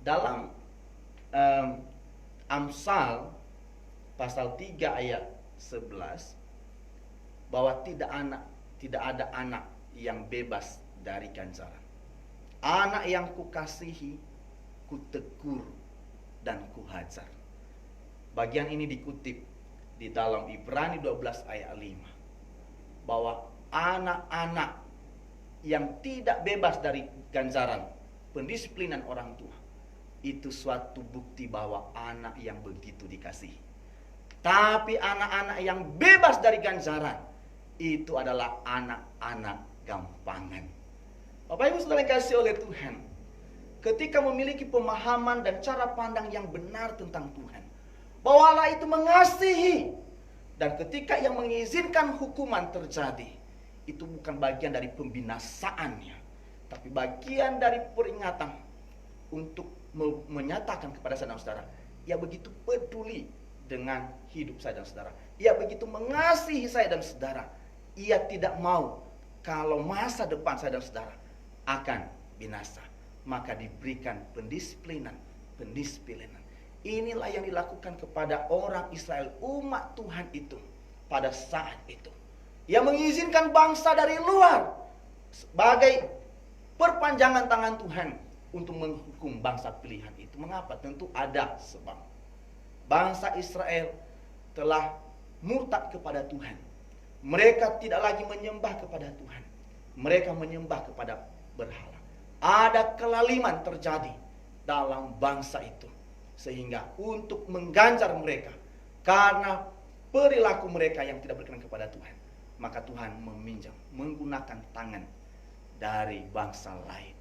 Dalam Amsal pasal 3 ayat 11, bahwa tidak ada anak yang bebas dari ganjaran. Anak yang kukasihi, kutegur dan kuhajar. Bagian ini dikutip di dalam Ibrani 12 ayat 5. Bahwa anak-anak yang tidak bebas dari ganjaran pendisiplinan orang tua, itu suatu bukti bahwa anak yang begitu dikasihi. Tapi anak-anak yang bebas dari ganjaran, itu adalah anak-anak gampangan. Bapak Ibu Saudara yang kasih oleh Tuhan, ketika memiliki pemahaman dan cara pandang yang benar tentang Tuhan, bahwa Allah itu mengasihi, dan ketika yang mengizinkan hukuman terjadi, itu bukan bagian dari pembinasaannya, tapi bagian dari peringatan untuk menyatakan kepada saya dan saudara, ia begitu peduli dengan hidup saya dan saudara. Ia begitu mengasihi saya dan saudara. Ia tidak mau kalau masa depan saya dan saudara akan binasa. Maka diberikan pendisiplinan. Inilah yang dilakukan kepada orang Israel, umat Tuhan itu pada saat itu. Ia mengizinkan bangsa dari luar sebagai perpanjangan tangan Tuhan untuk menghukum bangsa pilihan itu. Mengapa? Tentu ada sebab. Bangsa Israel telah murtad kepada Tuhan. Mereka tidak lagi menyembah kepada Tuhan. Mereka menyembah kepada berhala. Ada kelaliman terjadi dalam bangsa itu, sehingga untuk mengganjar mereka karena perilaku mereka yang tidak berkenan kepada Tuhan, maka Tuhan meminjam, menggunakan tangan dari bangsa lain.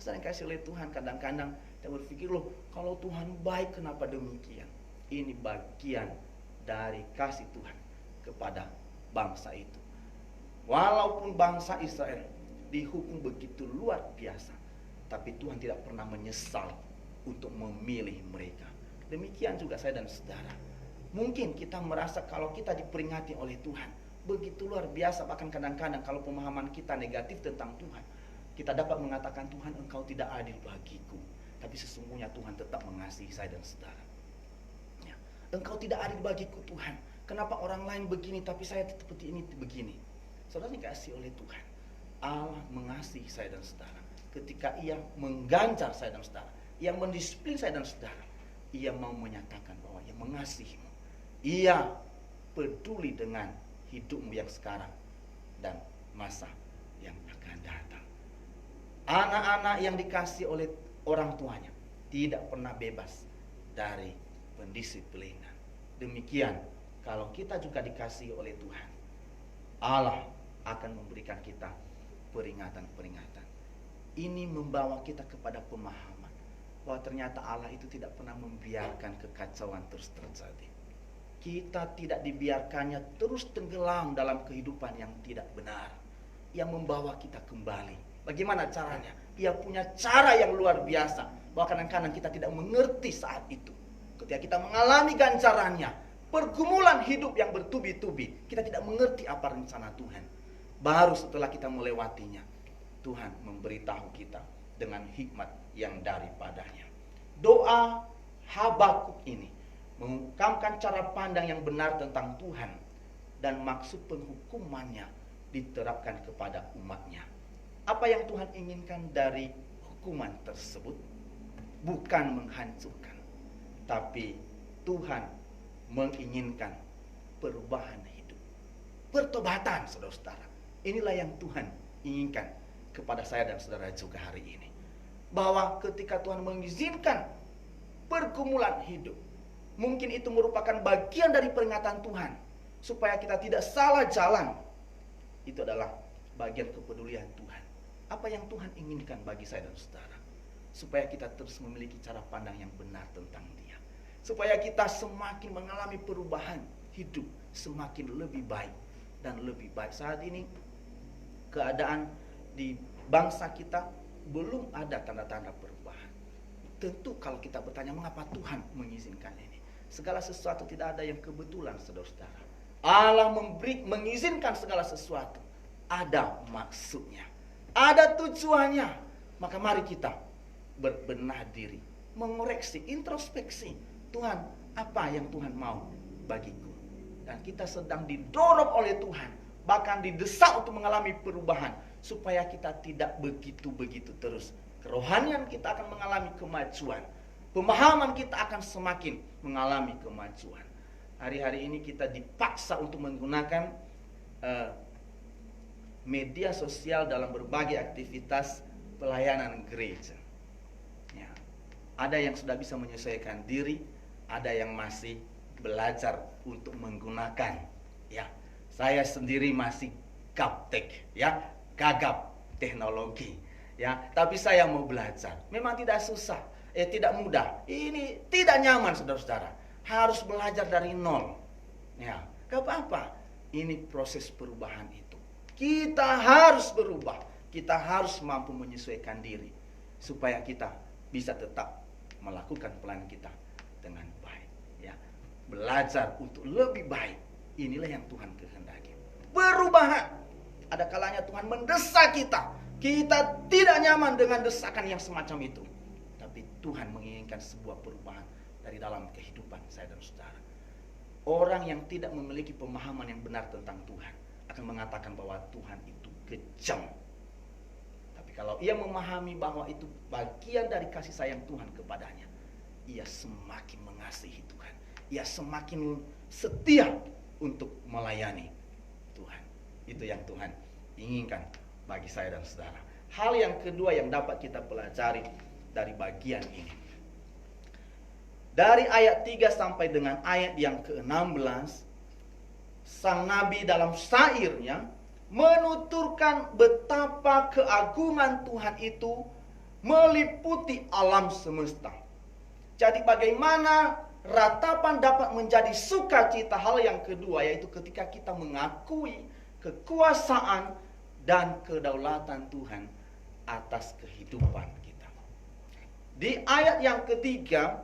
Saya kasih oleh Tuhan, kadang-kadang kita berpikir, loh, kalau Tuhan baik kenapa demikian? Ini bagian dari kasih Tuhan kepada bangsa itu. Walaupun bangsa Israel dihukum begitu luar biasa, tapi Tuhan tidak pernah menyesal untuk memilih mereka. Demikian juga saya dan saudara. Mungkin kita merasa kalau kita diperingati oleh Tuhan begitu luar biasa, bahkan kadang-kadang kalau pemahaman kita negatif tentang Tuhan, kita dapat mengatakan, Tuhan, Engkau tidak adil bagiku. Tapi sesungguhnya Tuhan tetap mengasihi saya dan saudara. Ya. Engkau tidak adil bagiku, Tuhan. Kenapa orang lain begini tapi saya seperti ini begini? Saudara dikasihi oleh Tuhan. Allah mengasihi saya dan saudara. Ketika Ia mengganjar saya dan saudara, Ia mendisiplin saya dan saudara, Ia mau menyatakan bahwa Ia mengasihimu. Ia peduli dengan hidupmu yang sekarang dan masa yang akan datang. Anak-anak yang dikasihi oleh orang tuanya tidak pernah bebas dari pendisiplinan. Demikian kalau kita juga dikasihi oleh Tuhan, Allah akan memberikan kita peringatan-peringatan. Ini membawa kita kepada pemahaman bahwa ternyata Allah itu tidak pernah membiarkan kekacauan terus terjadi. Kita tidak dibiarkannya terus tenggelam dalam kehidupan yang tidak benar. Ia membawa kita kembali. Bagaimana caranya? Ia punya cara yang luar biasa. Bahwa kadang-kadang kita tidak mengerti saat itu. Ketika kita mengalami ganjarannya, pergumulan hidup yang bertubi-tubi, kita tidak mengerti apa rencana Tuhan. Baru setelah kita melewatinya, Tuhan memberitahu kita dengan hikmat yang daripadanya. Doa Habakuk ini mengungkapkan cara pandang yang benar tentang Tuhan dan maksud penghukumannya diterapkan kepada umatnya. Apa yang Tuhan inginkan dari hukuman tersebut? Bukan menghancurkan, tapi Tuhan menginginkan perubahan hidup, pertobatan, saudara-saudara. Inilah yang Tuhan inginkan kepada saya dan saudara juga hari ini. Bahwa ketika Tuhan mengizinkan pergumulan hidup, mungkin itu merupakan bagian dari peringatan Tuhan supaya kita tidak salah jalan. Itu adalah bagian kepedulian Tuhan. Apa yang Tuhan inginkan bagi saya dan saudara? Supaya kita terus memiliki cara pandang yang benar tentang Dia. Supaya kita semakin mengalami perubahan hidup, semakin lebih baik dan lebih baik. Saat ini keadaan di bangsa kita belum ada tanda-tanda perubahan. Tentu kalau kita bertanya mengapa Tuhan mengizinkan ini, segala sesuatu tidak ada yang kebetulan, saudara-saudara. Allah mengizinkan segala sesuatu, ada maksudnya, ada tujuannya. Maka mari kita berbenah diri, mengoreksi, introspeksi. Tuhan, apa yang Tuhan mau bagiku? Dan kita sedang didorong oleh Tuhan, bahkan didesak untuk mengalami perubahan, supaya kita tidak begitu-begitu terus. Kerohanian kita akan mengalami kemajuan, pemahaman kita akan semakin mengalami kemajuan. Hari-hari ini kita dipaksa untuk menggunakan media sosial dalam berbagai aktivitas pelayanan gereja. Ya. Ada yang sudah bisa menyesuaikan diri, ada yang masih belajar untuk menggunakan. Ya, saya sendiri masih gaptek, ya, gagap teknologi. Ya, tapi saya mau belajar. Memang tidak susah, tidak mudah. Ini tidak nyaman, saudara-saudara. Harus belajar dari nol. Ya, gak apa-apa. Ini proses perubahan itu. Kita harus berubah. Kita harus mampu menyesuaikan diri supaya kita bisa tetap melakukan pelayanan kita dengan baik. Ya, belajar untuk lebih baik. Inilah yang Tuhan kehendaki. Perubahan. Ada kalanya Tuhan mendesak kita. Kita tidak nyaman dengan desakan yang semacam itu. Tapi Tuhan menginginkan sebuah perubahan dari dalam kehidupan saya dan saudara. Orang yang tidak memiliki pemahaman yang benar tentang Tuhan akan mengatakan bahwa Tuhan itu kejam. Tapi kalau ia memahami bahwa itu bagian dari kasih sayang Tuhan kepadanya, ia semakin mengasihi Tuhan. Ia semakin setia untuk melayani Tuhan. Itu yang Tuhan inginkan bagi saya dan saudara. Hal yang kedua yang dapat kita pelajari dari bagian ini, dari ayat 3 sampai dengan ayat yang ke-16, sang nabi dalam syairnya menuturkan betapa keagungan Tuhan itu meliputi alam semesta. Jadi bagaimana ratapan dapat menjadi sukacita. Hal yang kedua yaitu ketika kita mengakui kekuasaan dan kedaulatan Tuhan atas kehidupan kita. Di ayat yang ketiga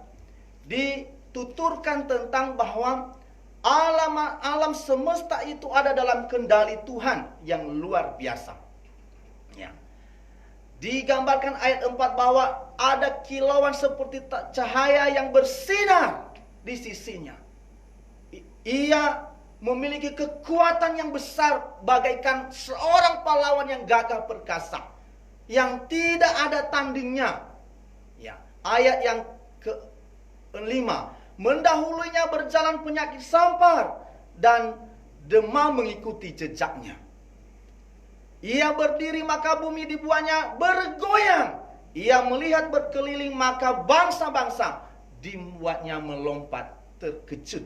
dituturkan tentang bahwa alam semesta itu ada dalam kendali Tuhan yang luar biasa. Ya. Digambarkan ayat 4 bahwa ada kilauan seperti cahaya yang bersinar di sisinya. Ia memiliki kekuatan yang besar bagaikan seorang pahlawan yang gagah perkasa, yang tidak ada tandingnya. Ya, ayat yang ke-5, mendahulunya berjalan penyakit sampar dan demam mengikuti jejaknya. Ia berdiri maka bumi di bawahnya bergoyang. Ia melihat berkeliling maka bangsa-bangsa dibuatnya melompat terkejut.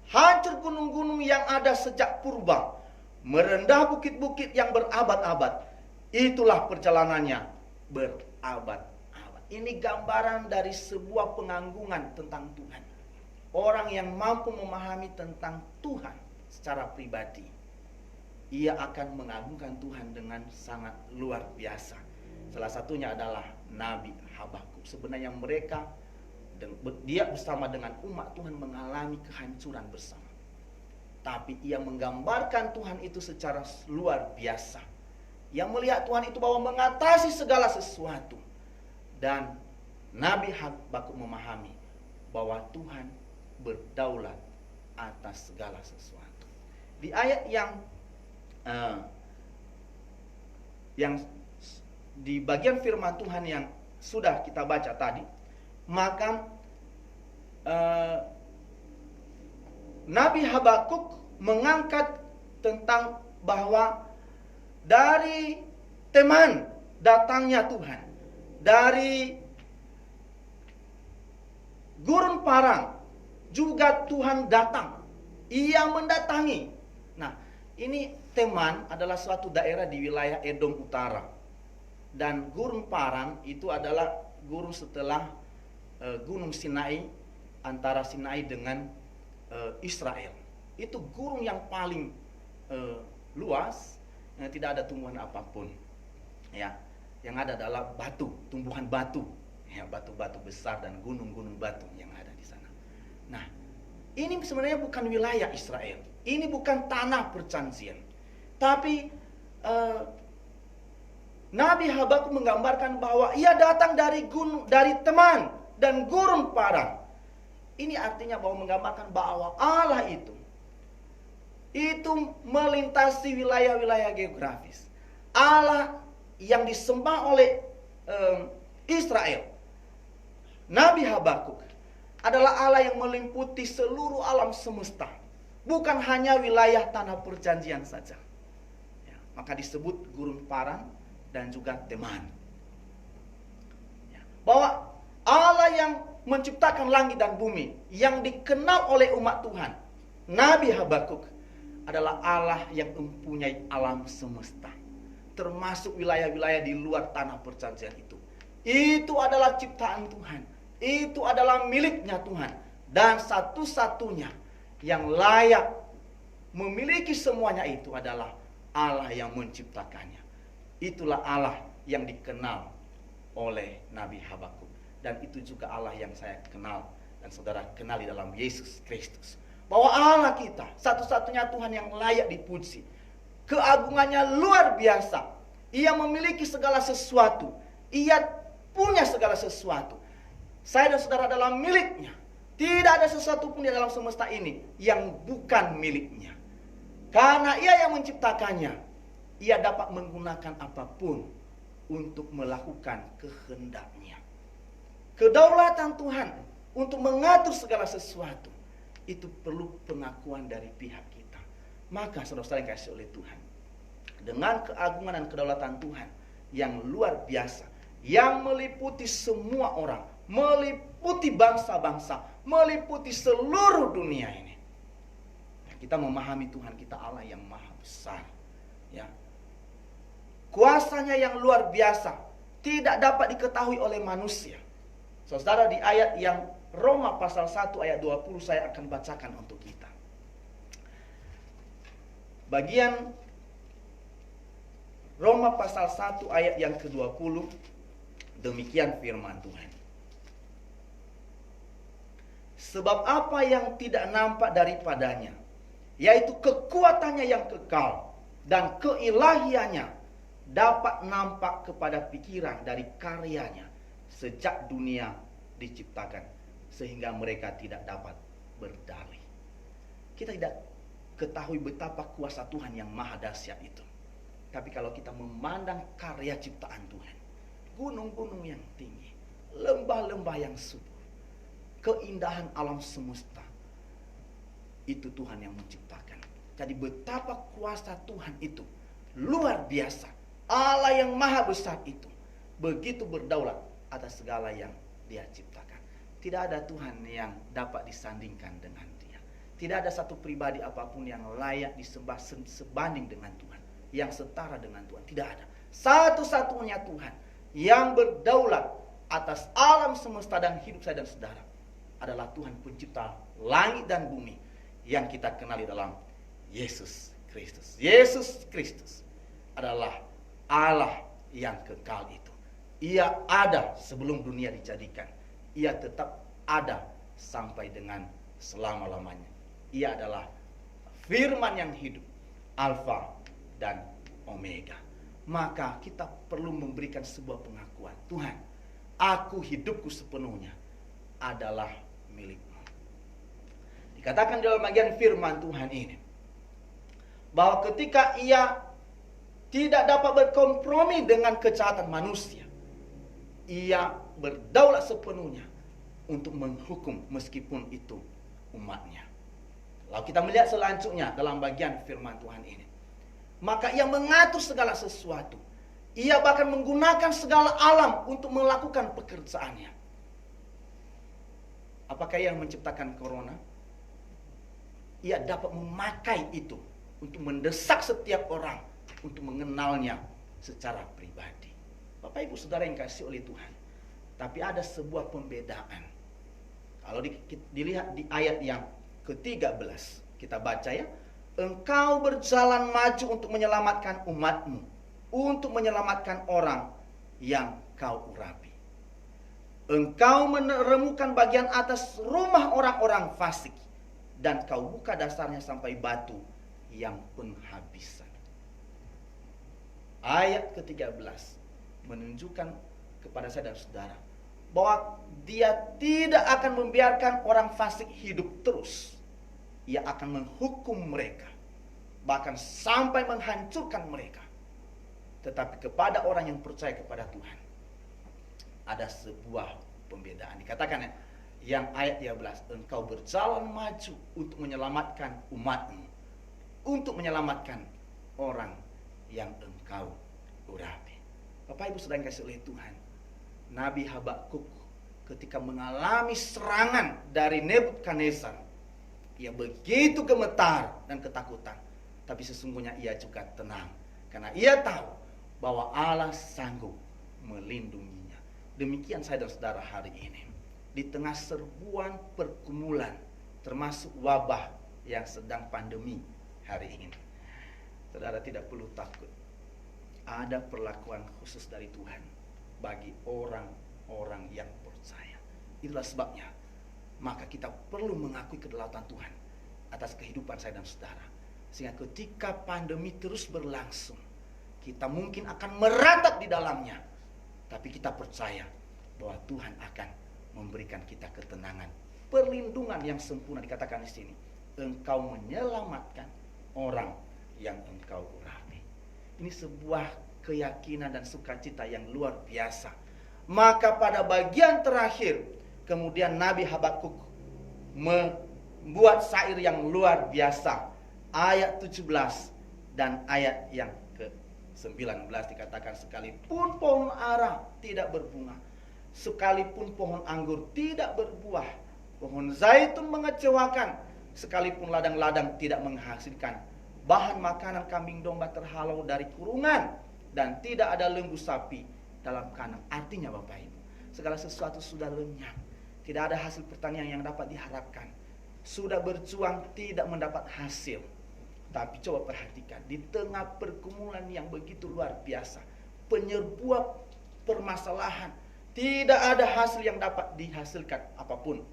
Hancur gunung-gunung yang ada sejak purba, merendah bukit-bukit yang berabad-abad. Itulah perjalanannya berabad-abad. Ini gambaran dari sebuah penganggungan tentang Tuhan. Orang yang mampu memahami tentang Tuhan secara pribadi, ia akan mengagungkan Tuhan dengan sangat luar biasa. Salah satunya adalah Nabi Habakuk. Sebenarnya mereka dia bersama dengan umat Tuhan mengalami kehancuran bersama. Tapi ia menggambarkan Tuhan itu secara luar biasa. Yang melihat Tuhan itu bahwa mengatasi segala sesuatu. Dan Nabi Habakuk memahami bahwa Tuhan berdaulat atas segala sesuatu. Di ayat yang di bagian firman Tuhan yang sudah kita baca tadi, maka Nabi Habakuk mengangkat tentang bahwa dari teman datangnya Tuhan, dari gurun parang juga Tuhan datang. Ia mendatangi. Nah, ini Teman adalah suatu daerah di wilayah Edom Utara. Dan gurun parang itu adalah gurun setelah Gunung Sinai, antara Sinai dengan Israel. Itu gurun yang paling luas, tidak ada tumbuhan apapun. Ya, yang ada adalah batu, tumbuhan batu. Ya, batu-batu besar dan gunung-gunung batu yang ada di sana. Nah, ini sebenarnya bukan wilayah Israel. Ini bukan tanah perjanjian. Tapi Nabi Habakuk menggambarkan bahwa ia datang dari Teman dan gurun parang. Ini artinya bahwa menggambarkan bahwa Allah itu melintasi wilayah-wilayah geografis. Allah yang disembah oleh Israel, Nabi Habakuk, adalah Allah yang meliputi seluruh alam semesta, bukan hanya wilayah tanah perjanjian saja. Ya, maka disebut gurun parang dan juga Teman. Ya, bahwa Allah yang menciptakan langit dan bumi, yang dikenal oleh umat Tuhan, Nabi Habakuk, adalah Allah yang mempunyai alam semesta, termasuk wilayah-wilayah di luar tanah perjanjian itu. Itu adalah ciptaan Tuhan. Itu adalah miliknya Tuhan. Dan satu-satunya yang layak memiliki semuanya itu adalah Allah yang menciptakannya. Itulah Allah yang dikenal oleh Nabi Habakuk. Dan itu juga Allah yang saya kenal dan saudara kenal di dalam Yesus Kristus. Bahwa Allah kita satu-satunya Tuhan yang layak dipuji. Keagungannya luar biasa. Ia memiliki segala sesuatu. Ia punya segala sesuatu. Saya dan saudara adalah miliknya. Tidak ada sesuatu pun di dalam semesta ini yang bukan miliknya. Karena ia yang menciptakannya, ia dapat menggunakan apapun untuk melakukan kehendaknya. Kedaulatan Tuhan untuk mengatur segala sesuatu, itu perlu pengakuan dari pihak kita. Maka saudara-saudara yang kasih oleh Tuhan, dengan keagungan dan kedaulatan Tuhan yang luar biasa, yang meliputi semua orang, meliputi bangsa-bangsa, meliputi seluruh dunia ini, kita memahami Tuhan kita Allah yang maha besar. Ya, kuasanya yang luar biasa, tidak dapat diketahui oleh manusia. Saudara, di ayat yang Roma pasal 1 ayat 20 saya akan bacakan untuk kita. Bagian Roma pasal 1 ayat yang ke-20. Demikian firman Tuhan. Sebab apa yang tidak nampak daripadanya, yaitu kekuatannya yang kekal dan keilahiannya, dapat nampak kepada pikiran dari karyanya sejak dunia diciptakan, sehingga mereka tidak dapat berdalih. Kita tidak ketahui betapa kuasa Tuhan yang maha dahsyat itu. Tapi kalau kita memandang karya ciptaan Tuhan, gunung-gunung yang tinggi, lembah-lembah yang subur, keindahan alam semesta, itu Tuhan yang menciptakan. Jadi betapa kuasa Tuhan itu luar biasa. Allah yang maha besar itu begitu berdaulat atas segala yang Dia ciptakan. Tidak ada Tuhan yang dapat disandingkan dengan Dia. Tidak ada satu pribadi apapun yang layak disembah sebanding dengan Tuhan, yang setara dengan Tuhan. Tidak ada. Satu-satunya Tuhan yang berdaulat atas alam semesta dan hidup saya dan saudara adalah Tuhan pencipta langit dan bumi yang kita kenali dalam Yesus Kristus. Yesus Kristus adalah Allah yang kekal itu. Ia ada sebelum dunia dijadikan. Ia tetap ada sampai dengan selama-lamanya. Ia adalah firman yang hidup, Alfa dan Omega. Maka kita perlu memberikan sebuah pengakuan. Tuhan, aku hidupku sepenuhnya adalah milik-Mu. Dikatakan dalam bagian firman Tuhan ini, bahwa ketika ia tidak dapat berkompromi dengan kejahatan manusia, ia berdaulat sepenuhnya untuk menghukum meskipun itu umatnya. Lalu kita melihat selanjutnya dalam bagian firman Tuhan ini. Maka ia mengatur segala sesuatu. Ia bahkan menggunakan segala alam untuk melakukan pekerjaannya. Apakah ia yang menciptakan corona? Ia dapat memakai itu untuk mendesak setiap orang untuk mengenalnya secara pribadi. Bapak Ibu Saudara yang kasih oleh Tuhan. Tapi ada sebuah pembedaan. Kalau dilihat di ayat yang ke-13, kita baca ya. Engkau berjalan maju untuk menyelamatkan umatmu, untuk menyelamatkan orang yang kau urapi. Engkau menemukan bagian atas rumah orang-orang fasik, dan kau buka dasarnya sampai batu yang penghabisan. Ayat ke-13 menunjukkan kepada saya dan saudara bahwa Dia tidak akan membiarkan orang fasik hidup terus. Ia akan menghukum mereka, bahkan sampai menghancurkan mereka. Tetapi kepada orang yang percaya kepada Tuhan, ada sebuah pembedaan. Dikatakan yang ayat 13, engkau berjalan maju untuk menyelamatkan umatmu, untuk menyelamatkan orang yang engkau urapi. Bapak Ibu sedang kasih oleh Tuhan, Nabi Habakuk ketika mengalami serangan dari Nebukadnezar, ia begitu gemetar dan ketakutan. Tapi sesungguhnya ia juga tenang, karena ia tahu bahwa Allah sanggup melindunginya. Demikian saya dan saudara hari ini. Di tengah serbuan pergumulan, termasuk wabah yang sedang pandemi hari ini, saudara tidak perlu takut. Ada perlakuan khusus dari Tuhan bagi orang-orang yang percaya. Itulah sebabnya maka kita perlu mengakui kedaulatan Tuhan atas kehidupan saya dan saudara. Sehingga ketika pandemi terus berlangsung, kita mungkin akan meratap di dalamnya, tapi kita percaya bahwa Tuhan akan memberikan kita ketenangan, perlindungan yang sempurna. Dikatakan di sini, engkau menyelamatkan orang yang engkau urapi. Ini sebuah keyakinan dan sukacita yang luar biasa. Maka pada bagian terakhir, kemudian Nabi Habakuk membuat syair yang luar biasa. Ayat 17 dan ayat yang ke-19 dikatakan, sekalipun pohon ara tidak berbunga, sekalipun pohon anggur tidak berbuah, pohon zaitun mengecewakan, sekalipun ladang-ladang tidak menghasilkan, bahan makanan kambing domba terhalau dari kurungan, dan tidak ada lembu sapi dalam kandang. Artinya Bapak Ibu, segala sesuatu sudah lenyap. Tidak ada hasil pertanian yang dapat diharapkan. Sudah berjuang tidak mendapat hasil. Tapi coba perhatikan, di tengah pergumulan yang begitu luar biasa, penyerbuan permasalahan, tidak ada hasil yang dapat dihasilkan apapun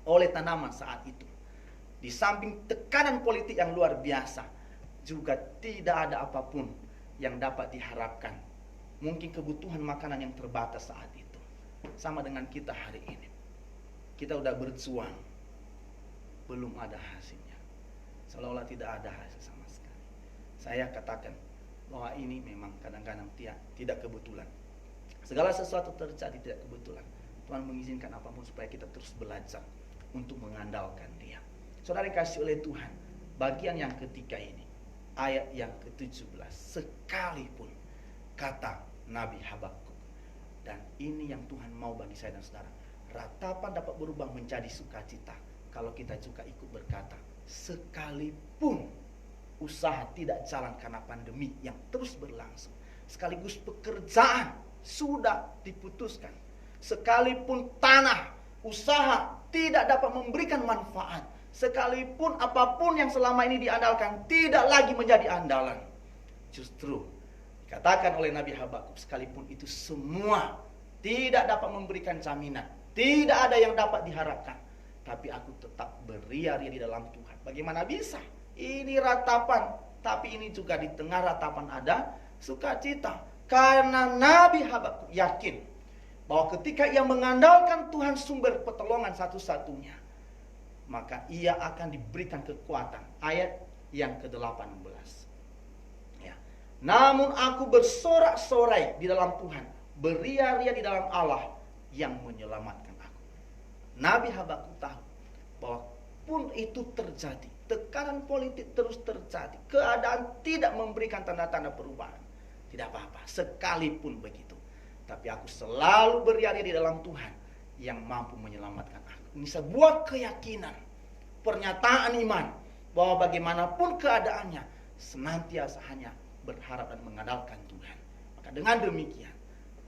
oleh tanaman saat itu. Di samping tekanan politik yang luar biasa, juga tidak ada apapun yang dapat diharapkan. Mungkin kebutuhan makanan yang terbatas saat itu. Sama dengan kita hari ini. Kita udah berjuang, belum ada hasilnya. Seolah-olah tidak ada hasil sama sekali. Saya katakan bahwa ini memang kadang-kadang tidak kebetulan. Segala sesuatu terjadi tidak kebetulan. Tuhan mengizinkan apapun supaya kita terus belajar untuk mengandalkan Dia. Saudara yang kasih oleh Tuhan, bagian yang ketiga ini, ayat yang ke-17, sekalipun kata Nabi Habakuk. Dan ini yang Tuhan mau bagi saya dan saudara. Ratapan dapat berubah menjadi sukacita kalau kita juga ikut berkata, sekalipun usaha tidak jalan karena pandemi yang terus berlangsung, sekaligus pekerjaan sudah diputuskan, sekalipun tanah usaha tidak dapat memberikan manfaat, sekalipun apapun yang selama ini diandalkan tidak lagi menjadi andalan, justru dikatakan oleh Nabi Habakuk, sekalipun itu semua tidak dapat memberikan jaminan, tidak ada yang dapat diharapkan, tapi aku tetap beria-ria di dalam Tuhan. Bagaimana bisa? Ini ratapan, tapi ini juga di tengah ratapan ada sukacita. Karena Nabi Habakuk yakin bahwa ketika ia mengandalkan Tuhan sumber pertolongan satu-satunya, maka ia akan diberikan kekuatan. Ayat yang ke-18. Ya. Namun aku bersorak-sorai di dalam Tuhan, beria-ria di dalam Allah yang menyelamatkan aku. Nabi Habakuk tahu bahwa pun itu terjadi, tekanan politik terus terjadi, keadaan tidak memberikan tanda-tanda perubahan, tidak apa-apa, sekalipun begitu, tapi aku selalu beria-ria di dalam Tuhan yang mampu menyelamatkan aku. Ini sebuah keyakinan, pernyataan iman bahwa bagaimanapun keadaannya senantiasa hanya berharap dan mengandalkan Tuhan. Maka dengan demikian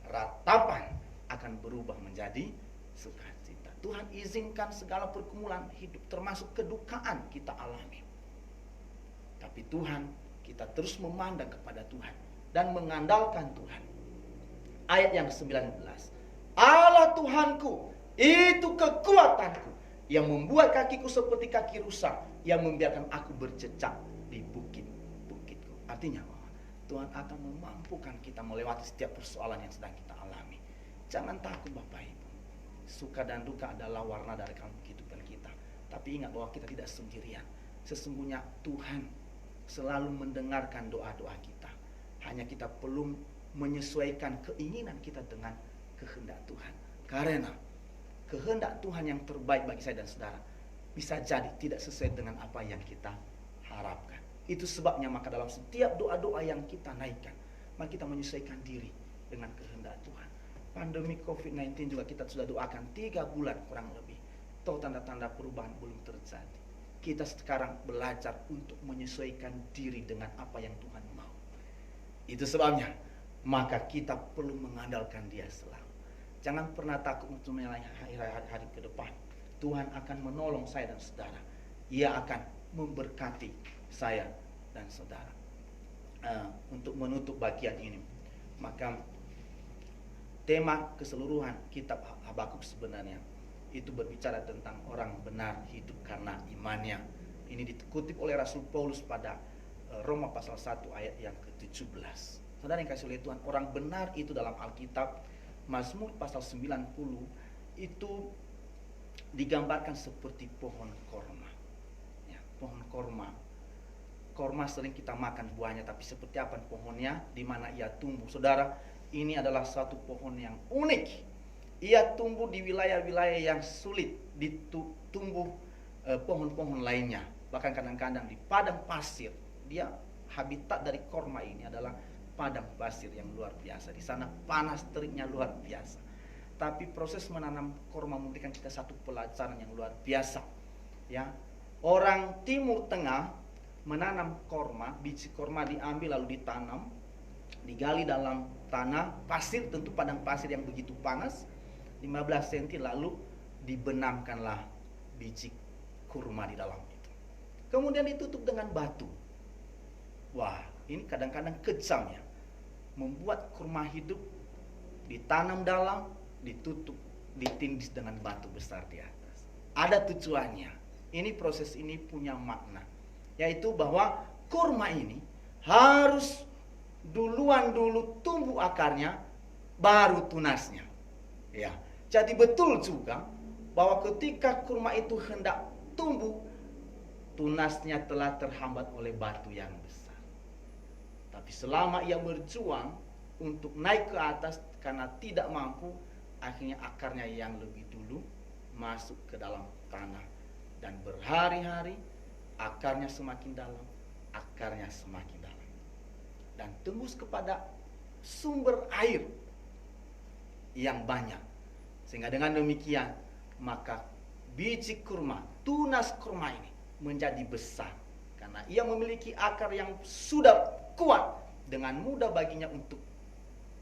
ratapan akan berubah menjadi sukacita. Tuhan izinkan segala pergumulan hidup termasuk kedukaan kita alami. Tapi Tuhan, kita terus memandang kepada Tuhan dan mengandalkan Tuhan. Ayat yang ke-19. Allah Tuhanku, itu kekuatanku, yang membuat kakiku seperti kaki rusa, yang membiarkan aku berjejak di bukit-bukitku. Artinya bahwa Tuhan akan memampukan kita melewati setiap persoalan yang sedang kita alami. Jangan takut Bapak Ibu. Suka dan duka adalah warna dari kehidupan kita. Tapi ingat bahwa kita tidak sendirian. Sesungguhnya Tuhan selalu mendengarkan doa-doa kita. Hanya kita perlu menyesuaikan keinginan kita dengan kehendak Tuhan. Karena kehendak Tuhan yang terbaik bagi saya dan saudara bisa jadi tidak sesuai dengan apa yang kita harapkan. Itu sebabnya maka dalam setiap doa-doa yang kita naikkan, maka kita menyesuaikan diri dengan kehendak Tuhan. Pandemi COVID-19 juga kita sudah doakan 3 bulan kurang lebih. Toh tanda-tanda perubahan belum terjadi. Kita sekarang belajar untuk menyesuaikan diri dengan apa yang Tuhan mau. Itu sebabnya maka kita perlu mengandalkan Dia selalu. Jangan pernah takut untuk menilai hari-hari ke depan. Tuhan akan menolong saya dan saudara. Ia akan memberkati saya dan saudara. Untuk menutup bagian ini, maka tema keseluruhan kitab Habakuk sebenarnya itu berbicara tentang orang benar hidup karena imannya. Ini dikutip oleh Rasul Paulus pada Roma pasal 1 ayat yang ke-17. Saudara yang kasih oleh Tuhan, orang benar itu dalam Alkitab Mazmur pasal 90 itu digambarkan seperti pohon korma. Ya, pohon korma. Korma sering kita makan buahnya, tapi seperti apa pohonnya, di mana ia tumbuh. Saudara, ini adalah satu pohon yang unik. Ia tumbuh di wilayah-wilayah yang sulit ditumbuh pohon-pohon lainnya. Bahkan kadang-kadang di padang pasir. Dia habitat dari korma ini adalah padang pasir yang luar biasa. Di sana panas teriknya luar biasa. Tapi proses menanam korma memberikan kita satu pelajaran yang luar biasa. Ya, orang Timur Tengah menanam korma, biji korma diambil lalu ditanam, digali dalam tanah pasir, tentu padang pasir yang begitu panas, 15 cm, lalu dibenamkanlah biji kurma di dalam itu. Kemudian ditutup dengan batu. Wah, ini kadang-kadang kejam ya. Membuat kurma hidup ditanam dalam, ditutup, ditindis dengan batu besar di atas. Ada tujuannya. Ini proses ini punya makna, yaitu bahwa kurma ini harus dulu tumbuh akarnya, baru tunasnya. Ya, jadi betul juga bahwa ketika kurma itu hendak tumbuh, tunasnya telah terhambat oleh batu yang besar. Tapi selama ia berjuang untuk naik ke atas karena tidak mampu, akhirnya akarnya yang lebih dulu masuk ke dalam tanah. Dan berhari-hari akarnya semakin dalam, akarnya semakin dalam. Dan tembus kepada sumber air yang banyak. Sehingga dengan demikian, maka biji kurma, tunas kurma ini menjadi besar. Karena ia memiliki akar yang sudah kuat, dengan mudah baginya untuk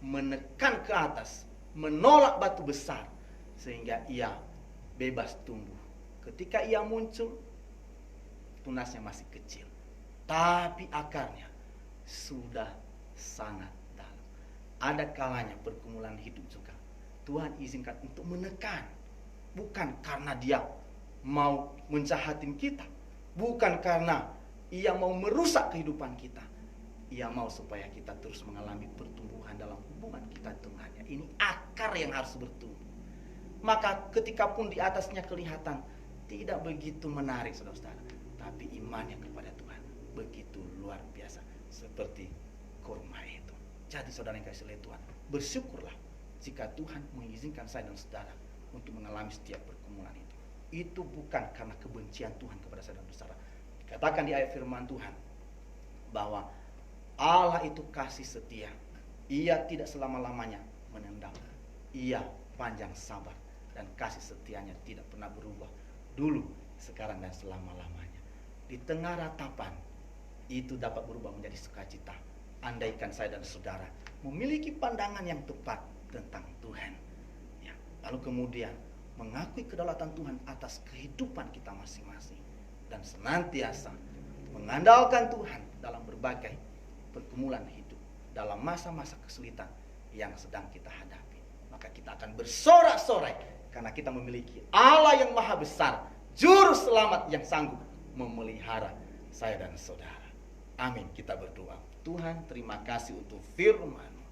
menekan ke atas, menolak batu besar, sehingga ia bebas tumbuh. Ketika ia muncul, tunasnya masih kecil, tapi akarnya sudah sangat dalam. Ada kalanya pergumulan hidup juga Tuhan izinkan untuk menekan, bukan karena dia mau menjahatin kita, bukan karena ia mau merusak kehidupan kita. Ia mau supaya kita terus mengalami pertumbuhan dalam hubungan kita dengannya. Ini akar yang harus bertumbuh. Maka ketika pun di atasnya kelihatan tidak begitu menarik, saudara-saudara, tapi imannya kepada Tuhan begitu luar biasa, seperti kurma itu. Jadi saudara yang kasih oleh Tuhan, bersyukurlah jika Tuhan mengizinkan saya dan saudara untuk mengalami setiap pergumulan itu. Itu bukan karena kebencian Tuhan kepada saya dan saudara. Dikatakan di ayat firman Tuhan bahwa Allah itu kasih setia. Ia tidak selama-lamanya menendang. Ia panjang sabar, dan kasih setianya tidak pernah berubah, dulu, sekarang, dan selama-lamanya. Di tengah ratapan itu dapat berubah menjadi sukacita, andaikan saya dan saudara memiliki pandangan yang tepat tentang Tuhan ya. Lalu kemudian mengakui kedaulatan Tuhan atas kehidupan kita masing-masing, dan senantiasa mengandalkan Tuhan dalam berbagai pergumulan hidup, dalam masa-masa kesulitan yang sedang kita hadapi. Maka kita akan bersorak-sorai karena kita memiliki Allah yang maha besar, juru selamat yang sanggup memelihara saya dan saudara. Amin. Kita berdoa. Tuhan, terima kasih untuk firman-Mu.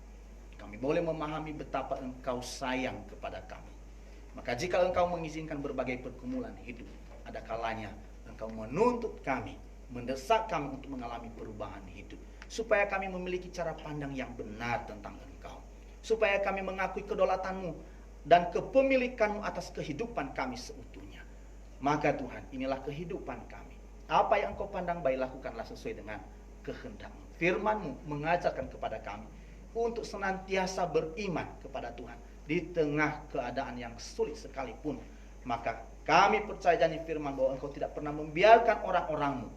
Kami boleh memahami betapa Engkau sayang kepada kami. Maka jika Engkau mengizinkan berbagai pergumulan hidup, ada kalanya Engkau menuntut kami, mendesak kami untuk mengalami perubahan hidup, supaya kami memiliki cara pandang yang benar tentang Engkau, supaya kami mengakui kedaulatan-Mu dan kepemilikan-Mu atas kehidupan kami seutuhnya. Maka Tuhan, inilah kehidupan kami. Apa yang Engkau pandang baik, lakukanlah sesuai dengan kehendak-Mu. Firman-Mu mengajarkan kepada kami untuk senantiasa beriman kepada Tuhan di tengah keadaan yang sulit sekalipun. Maka kami percaya janji firman bahwa Engkau tidak pernah membiarkan orang-orang-Mu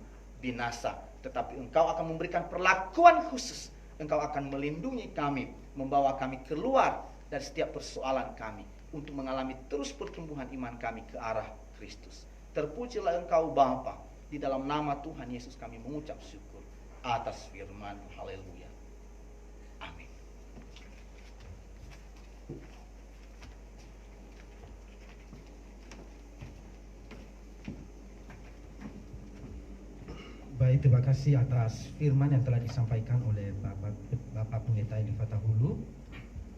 binasa, tetapi Engkau akan memberikan perlakuan khusus. Engkau akan melindungi kami, membawa kami keluar dari setiap persoalan kami, untuk mengalami terus pertumbuhan iman kami ke arah Kristus. Terpujilah Engkau Bapa. Di dalam nama Tuhan Yesus kami mengucap syukur atas firman. Haleluya. Amin. Baik, terima kasih atas firman yang telah disampaikan oleh Bapak Pendeta Edi Fatahulu.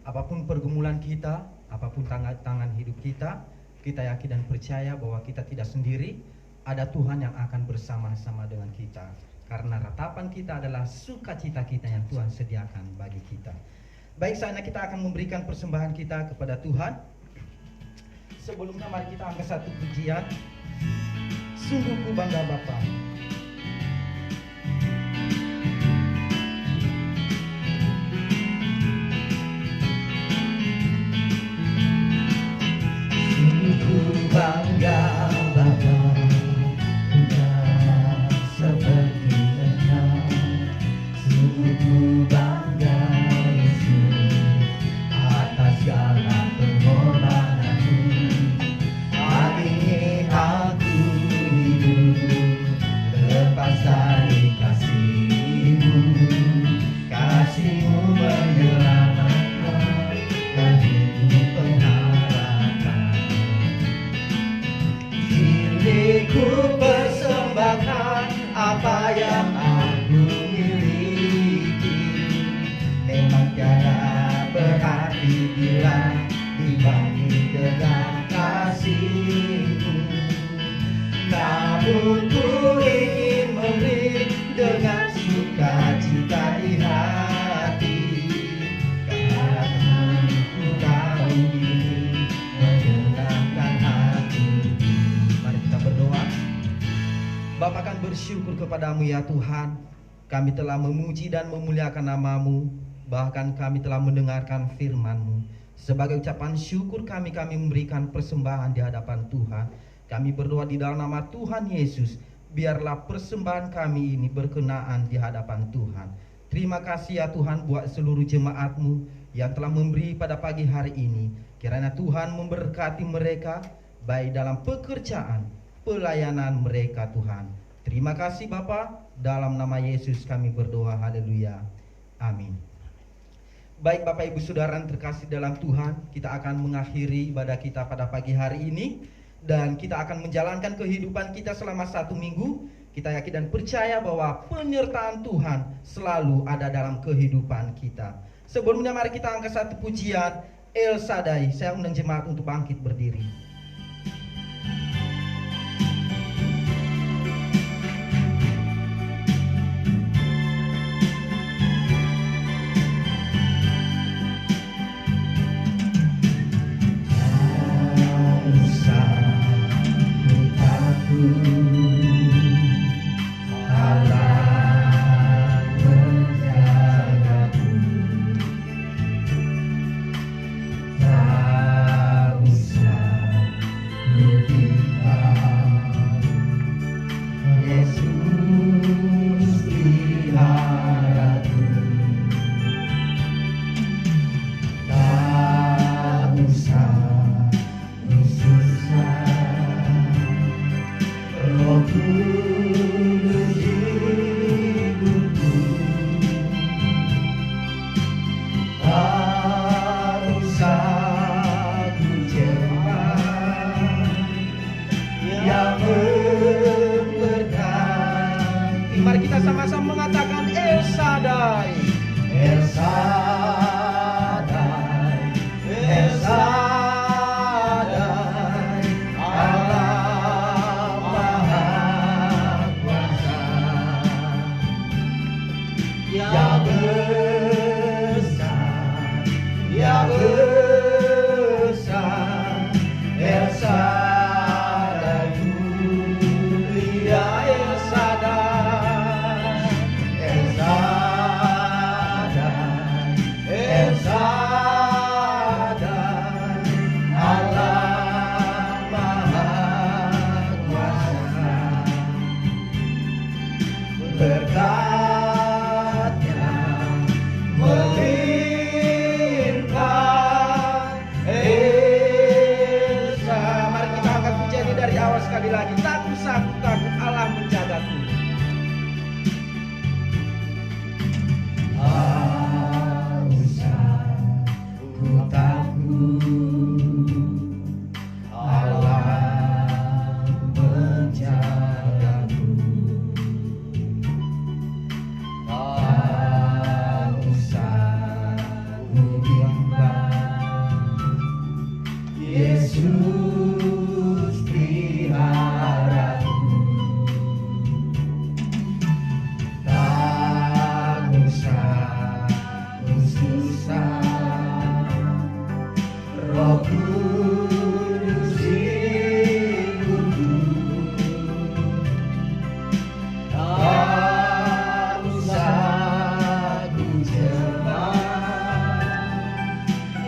Apapun pergumulan kita, apapun tangan hidup kita, kita yakin dan percaya bahwa kita tidak sendiri. Ada Tuhan yang akan bersama-sama dengan kita, karena ratapan kita adalah sukacita kita yang Tuhan sediakan bagi kita. Baik, saatnya kita akan memberikan persembahan kita kepada Tuhan. Sebelumnya mari kita angkat satu pujian. Sungguh ku bangga Bapa. Bangga Bapa, punya seperti Engkau. Sungguh ku bangga Yesus atas segala pengorbananmu. Hari ini aku hidup dengan kasih-Mu. Namun ku ingin memberi dengan sukacita di hati, karena Engkau ini menyenangkan hati. Mari kita berdoa. Bapa, kami bersyukur kepadamu ya Tuhan. Kami telah memuji dan memuliakan nama-Mu. Bahkan kami telah mendengarkan firman-Mu. Sebagai ucapan syukur kami memberikan persembahan di hadapan Tuhan. Kami berdoa di dalam nama Tuhan Yesus. Biarlah persembahan kami ini berkenaan di hadapan Tuhan. Terima kasih ya Tuhan buat seluruh jemaat-Mu yang telah memberi pada pagi hari ini. Kiranya Tuhan memberkati mereka baik dalam pekerjaan, pelayanan mereka Tuhan. Terima kasih Bapa, dalam nama Yesus kami berdoa, haleluya, amin. Baik Bapak Ibu Saudara yang terkasih dalam Tuhan, kita akan mengakhiri ibadah kita pada pagi hari ini. Dan kita akan menjalankan kehidupan kita selama 1 minggu. Kita yakin dan percaya bahwa penyertaan Tuhan selalu ada dalam kehidupan kita. Sebelumnya mari kita angkat satu pujian El Shaddai. Saya undang jemaat untuk bangkit berdiri. Mari kita sama-sama mengatakan El Shaddai, El Shaddai, El Shaddai, Allah Maha Kuasa, yang besar, yang besar, El Shaddai, mulia El Shaddai. Berkatnya melimpah Esa. Mari kita angkat pujiannya dari awal sekali lagi. Tak usah takut, Allah menjagaku. Tak usah ku takut, Allah menjagaku. Tak usah ku bimbang, Yesus peliharaku. Tak usah ku susah, Roh Kudus ikutku. Tak usah ku cemas,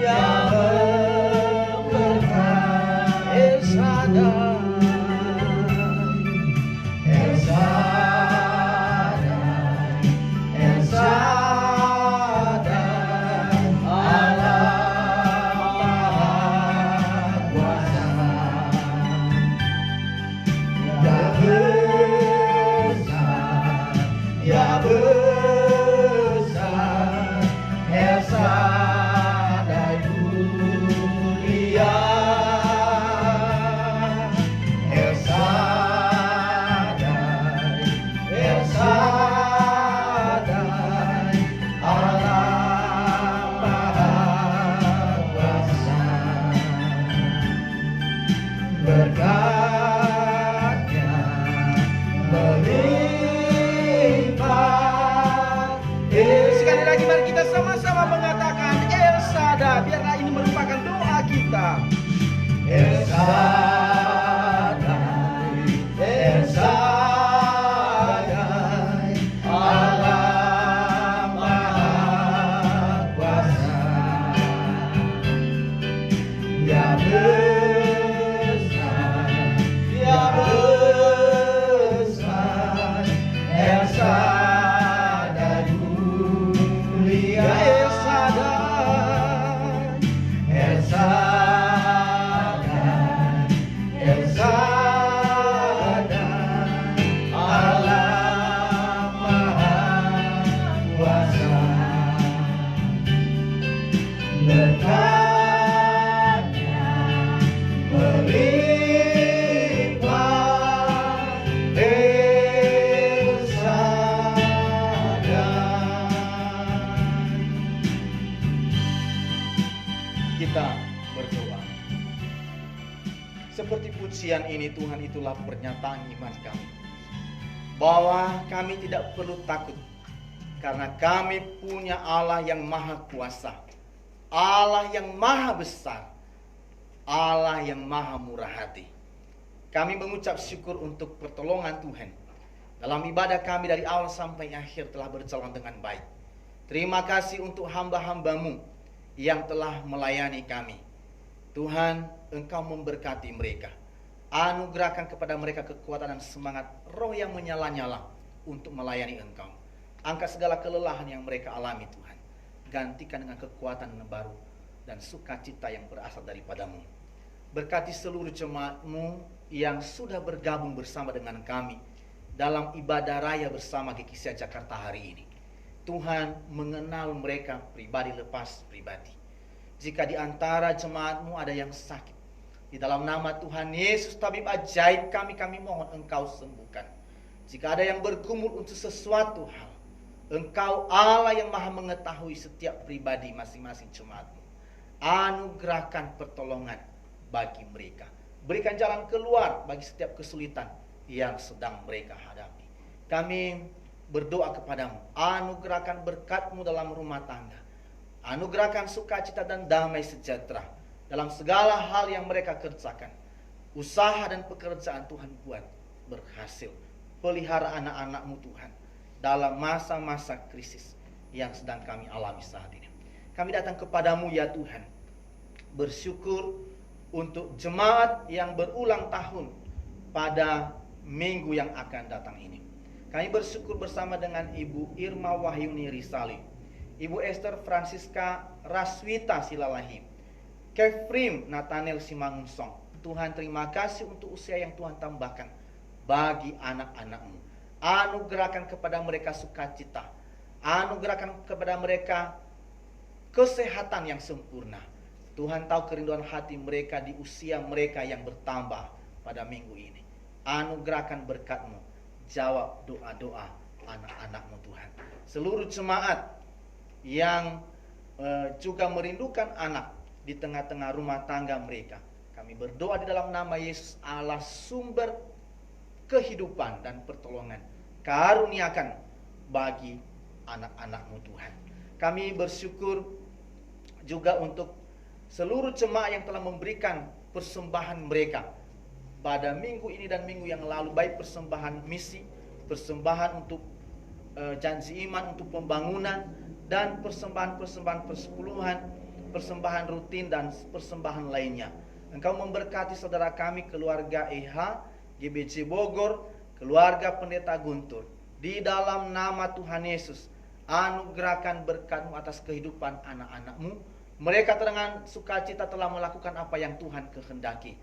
yang memberkati berkatnya melimpah. Sekali lagi mari kita sama-sama mengatakan El Shaddai. Biarlah ini merupakan doa kita. El Shaddai, El Shaddai, Allah Maha Kuasa, Ya besar, Ya besar, El Shaddai mulia, El Shaddai. El Shaddai, El Shaddai, Allah Maha Kuasa, berkatnya melimpah. El Shaddai. Kita berdoa. Seperti pujian ini, Tuhan, itulah pernyataan iman kami, bahwa kami tidak perlu takut karena kami punya Allah yang maha kuasa, Allah yang maha besar, Allah yang maha murah hati. Kami mengucap syukur untuk pertolongan Tuhan dalam ibadah kami dari awal sampai akhir telah berjalan dengan baik. Terima kasih untuk hamba-hambamu yang telah melayani kami. Tuhan, Engkau memberkati mereka. Anugerahkan kepada mereka kekuatan dan semangat roh yang menyala-nyala untuk melayani Engkau. Angkat segala kelelahan yang mereka alami, Tuhan. Gantikan dengan kekuatan yang baru dan sukacita yang berasal daripadamu. Berkati seluruh jemaat-Mu yang sudah bergabung bersama dengan kami dalam ibadah raya bersama GKSIA Jakarta hari ini. Tuhan mengenal mereka pribadi lepas pribadi. Jika di antara jemaat-Mu ada yang sakit, di dalam nama Tuhan Yesus tabib ajaib kami mohon Engkau sembuhkan. Jika ada yang bergumul untuk sesuatu hal, Engkau Allah yang maha mengetahui setiap pribadi masing-masing jemaat-Mu. Anugerahkan pertolongan bagi mereka. Berikan jalan keluar bagi setiap kesulitan yang sedang mereka hadapi. Kami berdoa kepadamu, anugerahkan berkat-Mu dalam rumah tangga. Anugerahkan sukacita dan damai sejahtera dalam segala hal yang mereka kerjakan. Usaha dan pekerjaan Tuhan buat berhasil. Pelihara anak-anak-Mu Tuhan dalam masa-masa krisis yang sedang kami alami saat ini. Kami datang kepadamu ya Tuhan, bersyukur untuk jemaat yang berulang tahun pada minggu yang akan datang ini. Kami bersyukur bersama dengan Ibu Irma Wahyuni Risali, Ibu Esther Francisca Raswita Silalahi, Kefrim Nathaniel Simangunsong. Tuhan, terima kasih untuk usia yang Tuhan tambahkan bagi anak-anak-Mu. Anugerahkan kepada mereka sukacita, anugerahkan kepada mereka kesehatan yang sempurna. Tuhan tahu kerinduan hati mereka di usia mereka yang bertambah pada minggu ini. Anugerahkan berkat-Mu, jawab doa-doa anak-anak-Mu Tuhan. Seluruh jemaat yang juga merindukan anak di tengah-tengah rumah tangga mereka, kami berdoa di dalam nama Yesus, Allah sumber kehidupan dan pertolongan, karuniakan bagi anak-anak-Mu Tuhan. Kami bersyukur juga untuk seluruh jemaat yang telah memberikan persembahan mereka pada minggu ini dan minggu yang lalu, baik persembahan misi, persembahan untuk janji iman, untuk pembangunan, dan persembahan-persembahan persepuluhan, persembahan rutin dan persembahan lainnya. Engkau memberkati saudara kami, keluarga EH, GBC Bogor, keluarga Pendeta Guntur. Di dalam nama Tuhan Yesus, anugerahkan berkat-Mu atas kehidupan anak-anak-Mu. Mereka dengan sukacita telah melakukan apa yang Tuhan kehendaki.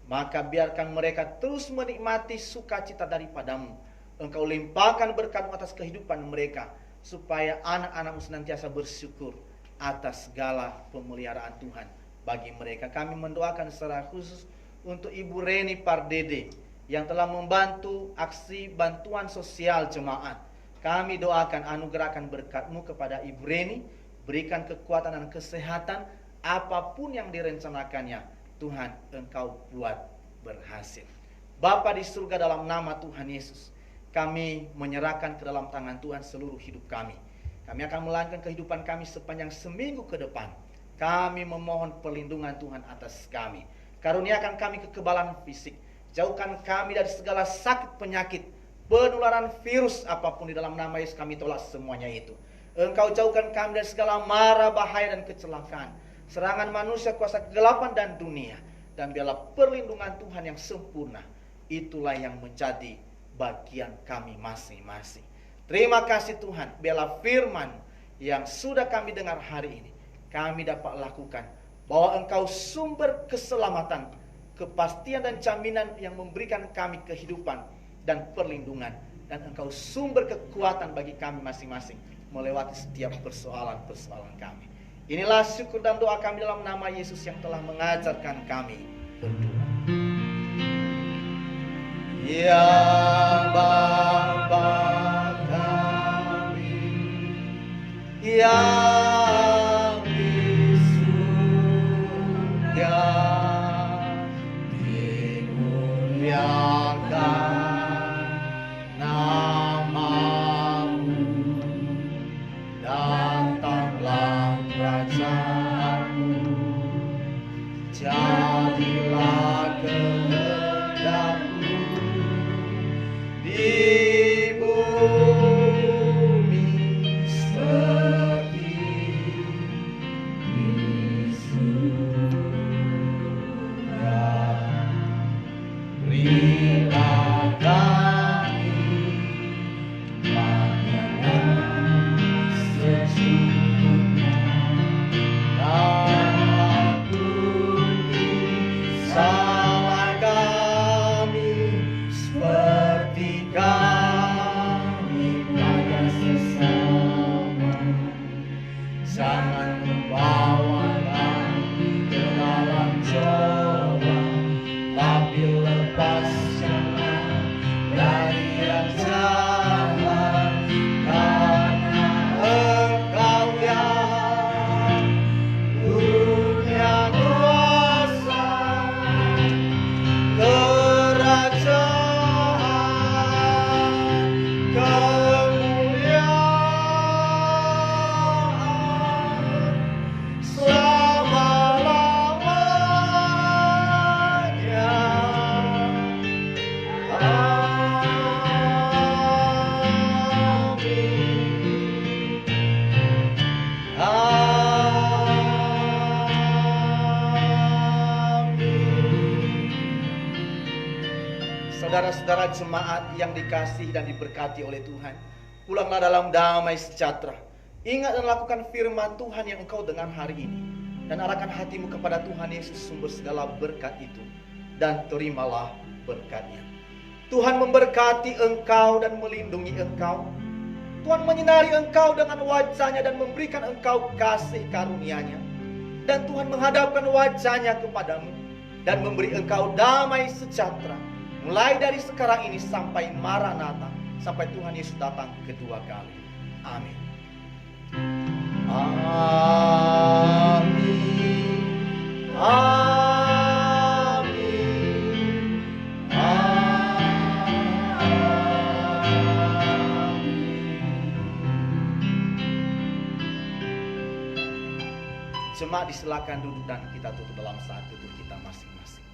Maka biarkan mereka terus menikmati sukacita daripada-Mu. Engkau limpahkan berkat-Mu atas kehidupan mereka, supaya anak-anak-Mu senantiasa bersyukur atas segala pemeliharaan Tuhan bagi mereka. Kami mendoakan secara khusus untuk Ibu Reni Pardede yang telah membantu aksi bantuan sosial jemaat. Kami doakan anugerahkan berkat-Mu kepada Ibu Reni, berikan kekuatan dan kesehatan, apapun yang direncanakannya, Tuhan Engkau buat berhasil. Bapa di surga, dalam nama Tuhan Yesus, kami menyerahkan ke dalam tangan Tuhan seluruh hidup kami. Kami akan melanjutkan kehidupan kami sepanjang seminggu ke depan. Kami memohon perlindungan Tuhan atas kami. Karuniakan kami kekebalan fisik. Jauhkan kami dari segala sakit penyakit, penularan virus apapun, di dalam nama Yesus kami tolak semuanya itu. Engkau jauhkan kami dari segala mara, bahaya, dan kecelakaan, serangan manusia, kuasa kegelapan dan dunia. Dan biarlah perlindungan Tuhan yang sempurna, itulah yang menjadi bagian kami masing-masing. Terima kasih Tuhan, biarlah firman yang sudah kami dengar hari ini, kami dapat lakukan, bahwa Engkau sumber keselamatan, kepastian dan jaminan yang memberikan kami kehidupan dan perlindungan. Dan Engkau sumber kekuatan bagi kami masing-masing melewati setiap persoalan-persoalan kami. Inilah syukur dan doa kami dalam nama Yesus yang telah mengajarkan kami berdoa. Ya Bapa kami yang di surga, dimuliakan nama-Mu, datanglah kerajaan-Mu, jadilah kehendak-Mu di bumi seperti di surga. Berilah kami makanan secukupnya, dan ampuni salah kami seperti kami pada sesama. Jangan membawa kami ke dalam coba, tapi lepaskanlah dari yang jahat, karena Engkau yang punya kuasa, kerajaan, kemuliaan selama-lamanya. Saudara-saudara jemaat yang dikasihi dan diberkati oleh Tuhan, pulanglah dalam damai sejahtera. Ingat dan lakukan firman Tuhan yang engkau dengar hari ini, dan arahkan hatimu kepada Tuhan Yesus, sumber segala berkat itu, dan terimalah berkatnya. Tuhan memberkati engkau dan melindungi engkau. Tuhan menyinari engkau dengan wajahnya dan memberikan engkau kasih karunia-Nya. Dan Tuhan menghadapkan wajahnya kepadamu dan memberi engkau damai sejahtera, mulai dari sekarang ini sampai Maranatha, sampai Tuhan Yesus datang kedua kali. Amin. Amin. Amin. Jemaat disilakan duduk dan kita tutup dalam saat tutup kita masing-masing.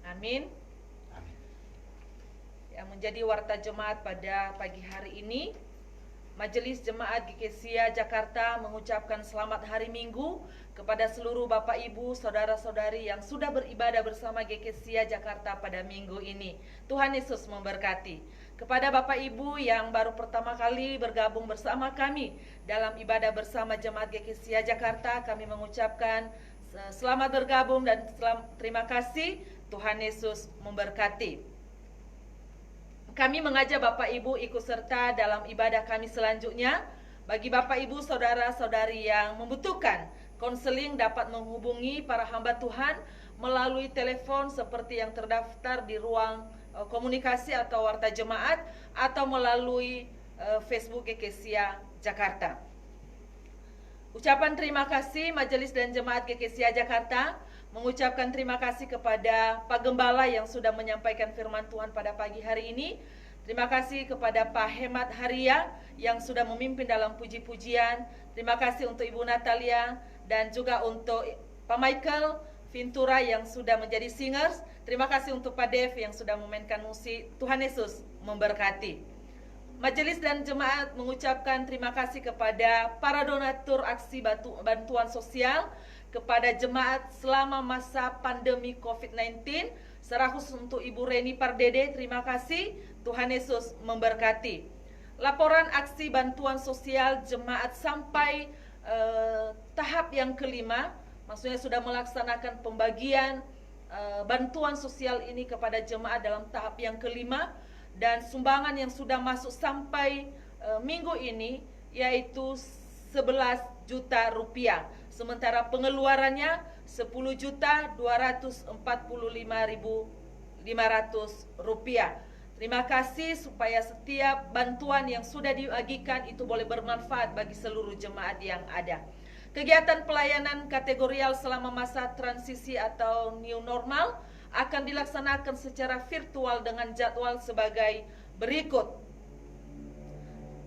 Amin. Amin. Yang menjadi warta jemaat pada pagi hari ini, Majelis Jemaat GKSIA Jakarta mengucapkan selamat hari Minggu kepada seluruh Bapak Ibu, Saudara-saudari yang sudah beribadah bersama GKSIA Jakarta pada minggu ini. Tuhan Yesus memberkati. Kepada Bapak Ibu yang baru pertama kali bergabung bersama kami dalam ibadah bersama Jemaat GKSIA Jakarta, kami mengucapkan selamat bergabung dan terima kasih. Tuhan Yesus memberkati. Kami mengajak Bapak Ibu ikut serta dalam ibadah kami selanjutnya. Bagi Bapak Ibu, Saudara-saudari yang membutuhkan konseling dapat menghubungi para hamba Tuhan melalui telepon seperti yang terdaftar di ruang komunikasi atau warta jemaat, atau melalui Facebook GKSIA Jakarta. Ucapan terima kasih Majelis dan Jemaat GKSIA Jakarta mengucapkan terima kasih kepada Pak Gembala yang sudah menyampaikan firman Tuhan pada pagi hari ini. Terima kasih kepada Pak Hemat Haria yang sudah memimpin dalam puji-pujian. Terima kasih untuk Ibu Natalia dan juga untuk Pak Michael Vintura yang sudah menjadi singers. Terima kasih untuk Pak Dev yang sudah memainkan musik. Tuhan Yesus memberkati. Majelis dan jemaat mengucapkan terima kasih kepada para donatur aksi bantuan sosial, kepada jemaat selama masa pandemi COVID-19, secara khusus untuk Ibu Reni Pardede, terima kasih. Tuhan Yesus memberkati. Laporan aksi bantuan sosial jemaat sampai tahap yang kelima, maksudnya sudah melaksanakan pembagian bantuan sosial ini kepada jemaat dalam tahap yang kelima, dan sumbangan yang sudah masuk sampai minggu ini yaitu 11 juta rupiah. Sementara pengeluarannya 10.245.500 rupiah. Terima kasih supaya setiap bantuan yang sudah dibagikan itu boleh bermanfaat bagi seluruh jemaat yang ada. Kegiatan pelayanan kategorial selama masa transisi atau new normal akan dilaksanakan secara virtual dengan jadwal sebagai berikut.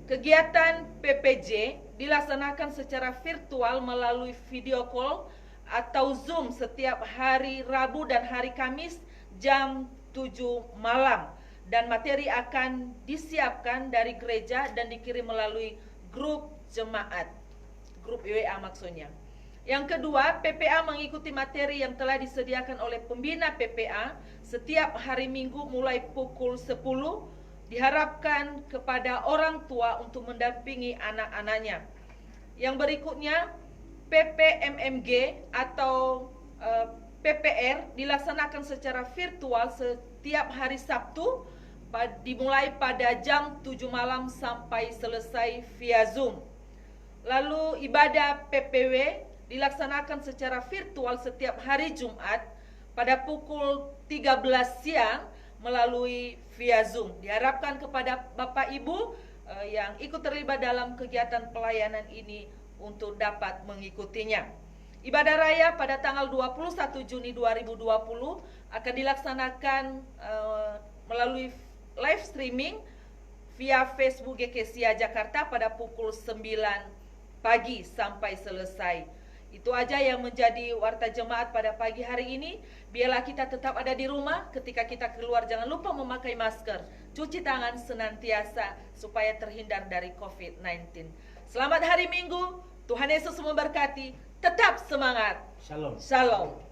Kegiatan PPJ dilaksanakan secara virtual melalui video call atau Zoom setiap hari Rabu dan hari Kamis jam 7 malam. Dan materi akan disiapkan dari gereja dan dikirim melalui grup jemaat, grup WA maksudnya. Yang kedua, PPA mengikuti materi yang telah disediakan oleh pembina PPA setiap hari Minggu mulai pukul 10. Diharapkan kepada orang tua untuk mendampingi anak-anaknya. Yang berikutnya, PPMMG atau PPR dilaksanakan secara virtual setiap hari Sabtu, dimulai pada jam 7 malam sampai selesai via Zoom. Lalu ibadah PPW dilaksanakan secara virtual setiap hari Jumat pada pukul 13 siang melalui via Zoom. Diharapkan kepada Bapak Ibu yang ikut terlibat dalam kegiatan pelayanan ini untuk dapat mengikutinya. Ibadah raya pada tanggal 21 Juni 2020 akan dilaksanakan melalui live streaming via Facebook GKSIA Jakarta pada pukul 9 pagi sampai selesai. Itu aja yang menjadi warta jemaat pada pagi hari ini. Biarlah kita tetap ada di rumah. Ketika kita keluar jangan lupa memakai masker, cuci tangan senantiasa supaya terhindar dari COVID-19. Selamat hari Minggu. Tuhan Yesus memberkati. Tetap semangat. Shalom. Shalom.